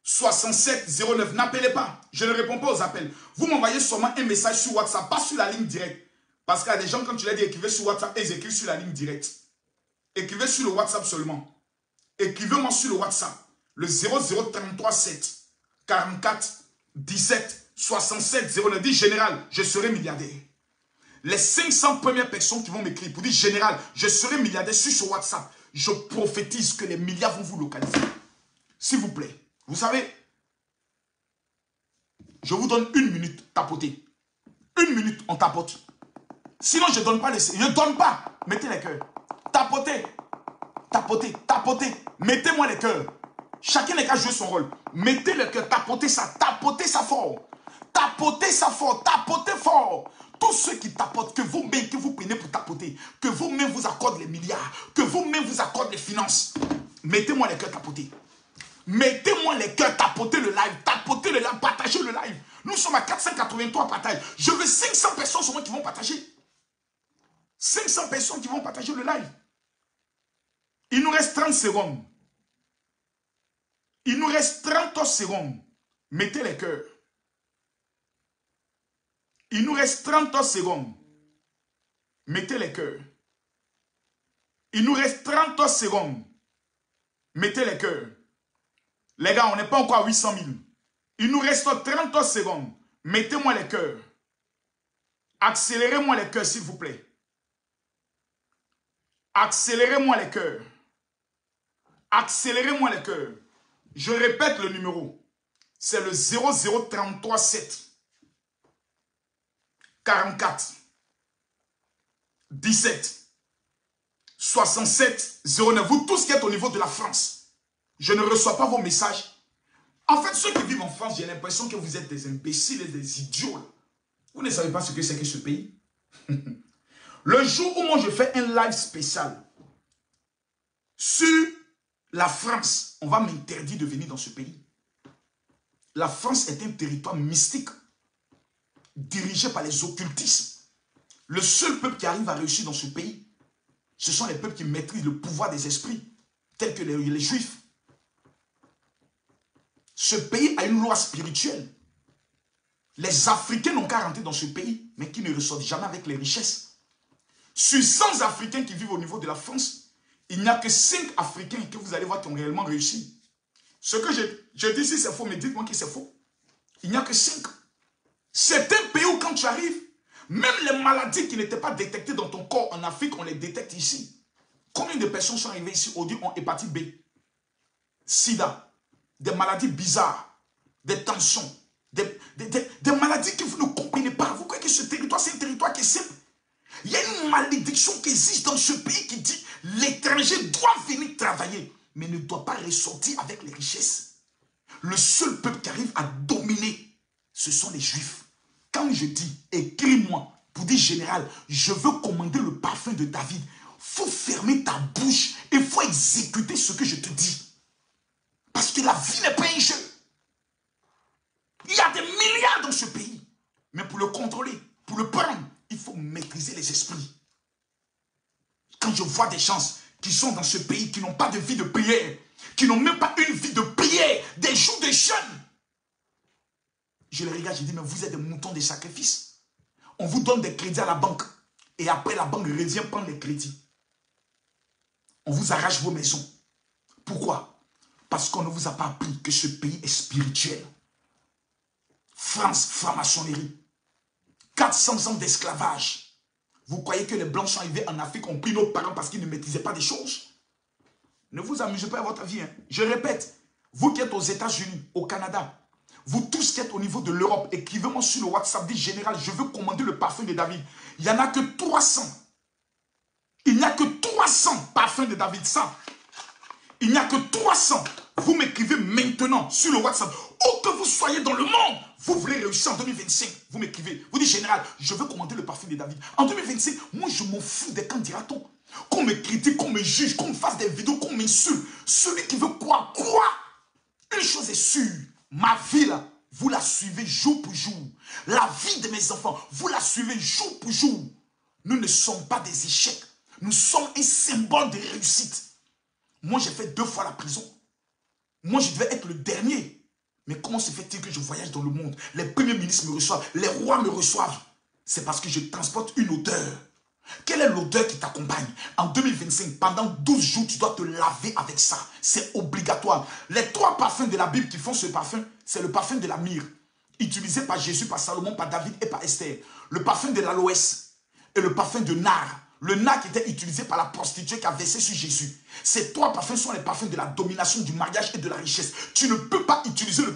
67 09. N'appelez pas. Je ne réponds pas aux appels. Vous m'envoyez seulement un message sur WhatsApp, pas sur la ligne directe. Parce qu'il y a des gens, comme tu l'as dit, écrivez sur WhatsApp et ils écrivent sur la ligne directe. Écrivez sur le WhatsApp seulement. Écrivez-moi sur le WhatsApp. Le 00337 44 17 67 09. Dis général, je serai milliardaire. Les 500 premières personnes qui vont m'écrire pour dire général, je serai milliardaire sur WhatsApp. Je prophétise que les milliards vont vous localiser. S'il vous plaît. Vous savez, je vous donne 1 minute, tapotez. 1 minute, on tapote. Sinon, je ne donne pas les... Je ne donne pas. Mettez les cœurs. Tapotez. Tapotez, tapotez. Mettez-moi les cœurs. Chacun n'a qu'à jouer son rôle. Mettez le cœur, tapotez ça fort. Tapotez ça fort, tapotez fort. Tous ceux qui tapotent, que vos mains, que vous prenez pour tapoter, que vos mains vous accordent les milliards, que vos mains vous accordent les finances. Mettez-moi les cœurs, tapotez. Mettez-moi les cœurs, tapotez le live, partagez le live. Nous sommes à 483 partages. Je veux 500 personnes seulement qui vont partager. 500 personnes qui vont partager le live. Il nous reste 30 secondes. Il nous reste 30 secondes. Mettez les cœurs. Il nous reste 30 secondes. Mettez les cœurs. Il nous reste 30 secondes. Mettez les cœurs. Les gars, on n'est pas encore à 800 000. Il nous reste 30 secondes. Mettez-moi les cœurs. Accélérez-moi les cœurs, s'il vous plaît. Accélérez-moi les cœurs. Accélérez-moi les cœurs. Je répète le numéro. C'est le 00337 44 17 67 09. Vous tous qui êtes au niveau de la France, je ne reçois pas vos messages. En fait, ceux qui vivent en France, j'ai l'impression que vous êtes des imbéciles et des idiots. Vous ne savez pas ce que c'est que ce pays. Le jour où moi je fais un live spécial sur la France, on va m'interdire de venir dans ce pays. La France est un territoire mystique, dirigé par les occultismes. Le seul peuple qui arrive à réussir dans ce pays, ce sont les peuples qui maîtrisent le pouvoir des esprits, tels que les Juifs. Ce pays a une loi spirituelle. Les Africains n'ont qu'à rentrer dans ce pays, mais qui ne ressortent jamais avec les richesses. Sur 100 Africains qui vivent au niveau de la France, il n'y a que 5 Africains que vous allez voir qui ont réellement réussi. Ce que je dis, si c'est faux, mais dites-moi que c'est faux. Il n'y a que 5. C'est un pays où quand tu arrives, même les maladies qui n'étaient pas détectées dans ton corps en Afrique, on les détecte ici. Combien de personnes sont arrivées ici aujourd'hui ont hépatite B, sida, des maladies bizarres, des tensions, des maladies que vous ne comprenez pas. Vous croyez que ce territoire, c'est un territoire qui est simple? Il y a une malédiction qui existe dans ce pays qui dit l'étranger doit venir travailler, mais ne doit pas ressortir avec les richesses. Le seul peuple qui arrive à dominer, ce sont les Juifs. Quand je dis, écris-moi pour dire général, je veux commander le parfum de David, il faut fermer ta bouche et il faut exécuter ce que je te dis. Parce que la vie n'est pas un jeu. Il y a des milliards dans ce pays. Mais pour le contrôler, pour le prendre, il faut maîtriser les esprits. Quand je vois des gens qui sont dans ce pays, qui n'ont pas de vie de prière, qui n'ont même pas une vie de prière, des jours de jeûne, je les regarde, je dis, mais vous êtes des moutons de sacrifice. On vous donne des crédits à la banque. Et après, la banque revient prendre les crédits. On vous arrache vos maisons. Pourquoi? Parce qu'on ne vous a pas appris que ce pays est spirituel. France, franc-maçonnerie. 400 ans d'esclavage. Vous croyez que les Blancs sont arrivés en Afrique, ont pris nos parents parce qu'ils ne maîtrisaient pas des choses? Ne vous amusez pas à votre vie. Hein. Je répète, vous qui êtes aux États-Unis, au Canada, vous tous qui êtes au niveau de l'Europe, écrivez-moi sur le WhatsApp, dites général, je veux commander le parfum de David. Il n'y en a que 300. Il n'y a que 300 parfums de David. Ça. Il n'y a que 300. Vous m'écrivez maintenant sur le WhatsApp. Où que vous soyez dans le monde, vous voulez réussir en 2025. Vous m'écrivez. Vous dites général, je veux commander le parfum de David. En 2025, moi je m'en fous des quand dira-t-on. Qu'on me critique, qu'on me juge, qu'on me fasse des vidéos, qu'on m'insulte. Celui qui veut croire, croit. Une chose est sûre. Ma vie là, vous la suivez jour pour jour. La vie de mes enfants, vous la suivez jour pour jour. Nous ne sommes pas des échecs. Nous sommes un symbole de réussite. Moi, j'ai fait 2 fois la prison. Moi, je devais être le dernier. Mais comment se fait-il que je voyage dans le monde? Les premiers ministres me reçoivent, les rois me reçoivent. C'est parce que je transporte une odeur. Quelle est l'odeur qui t'accompagne? En 2025, pendant 12 jours, tu dois te laver avec ça. C'est obligatoire. Les 3 parfums de la Bible qui font ce parfum, c'est le parfum de la myrrhe, utilisé par Jésus, par Salomon, par David et par Esther. Le parfum de l'aloès et le parfum de nard. Le nard qui était utilisé par la prostituée qui a versé sur Jésus. Ces trois parfums sont les parfums de la domination, du mariage et de la richesse. Tu ne peux pas utiliser le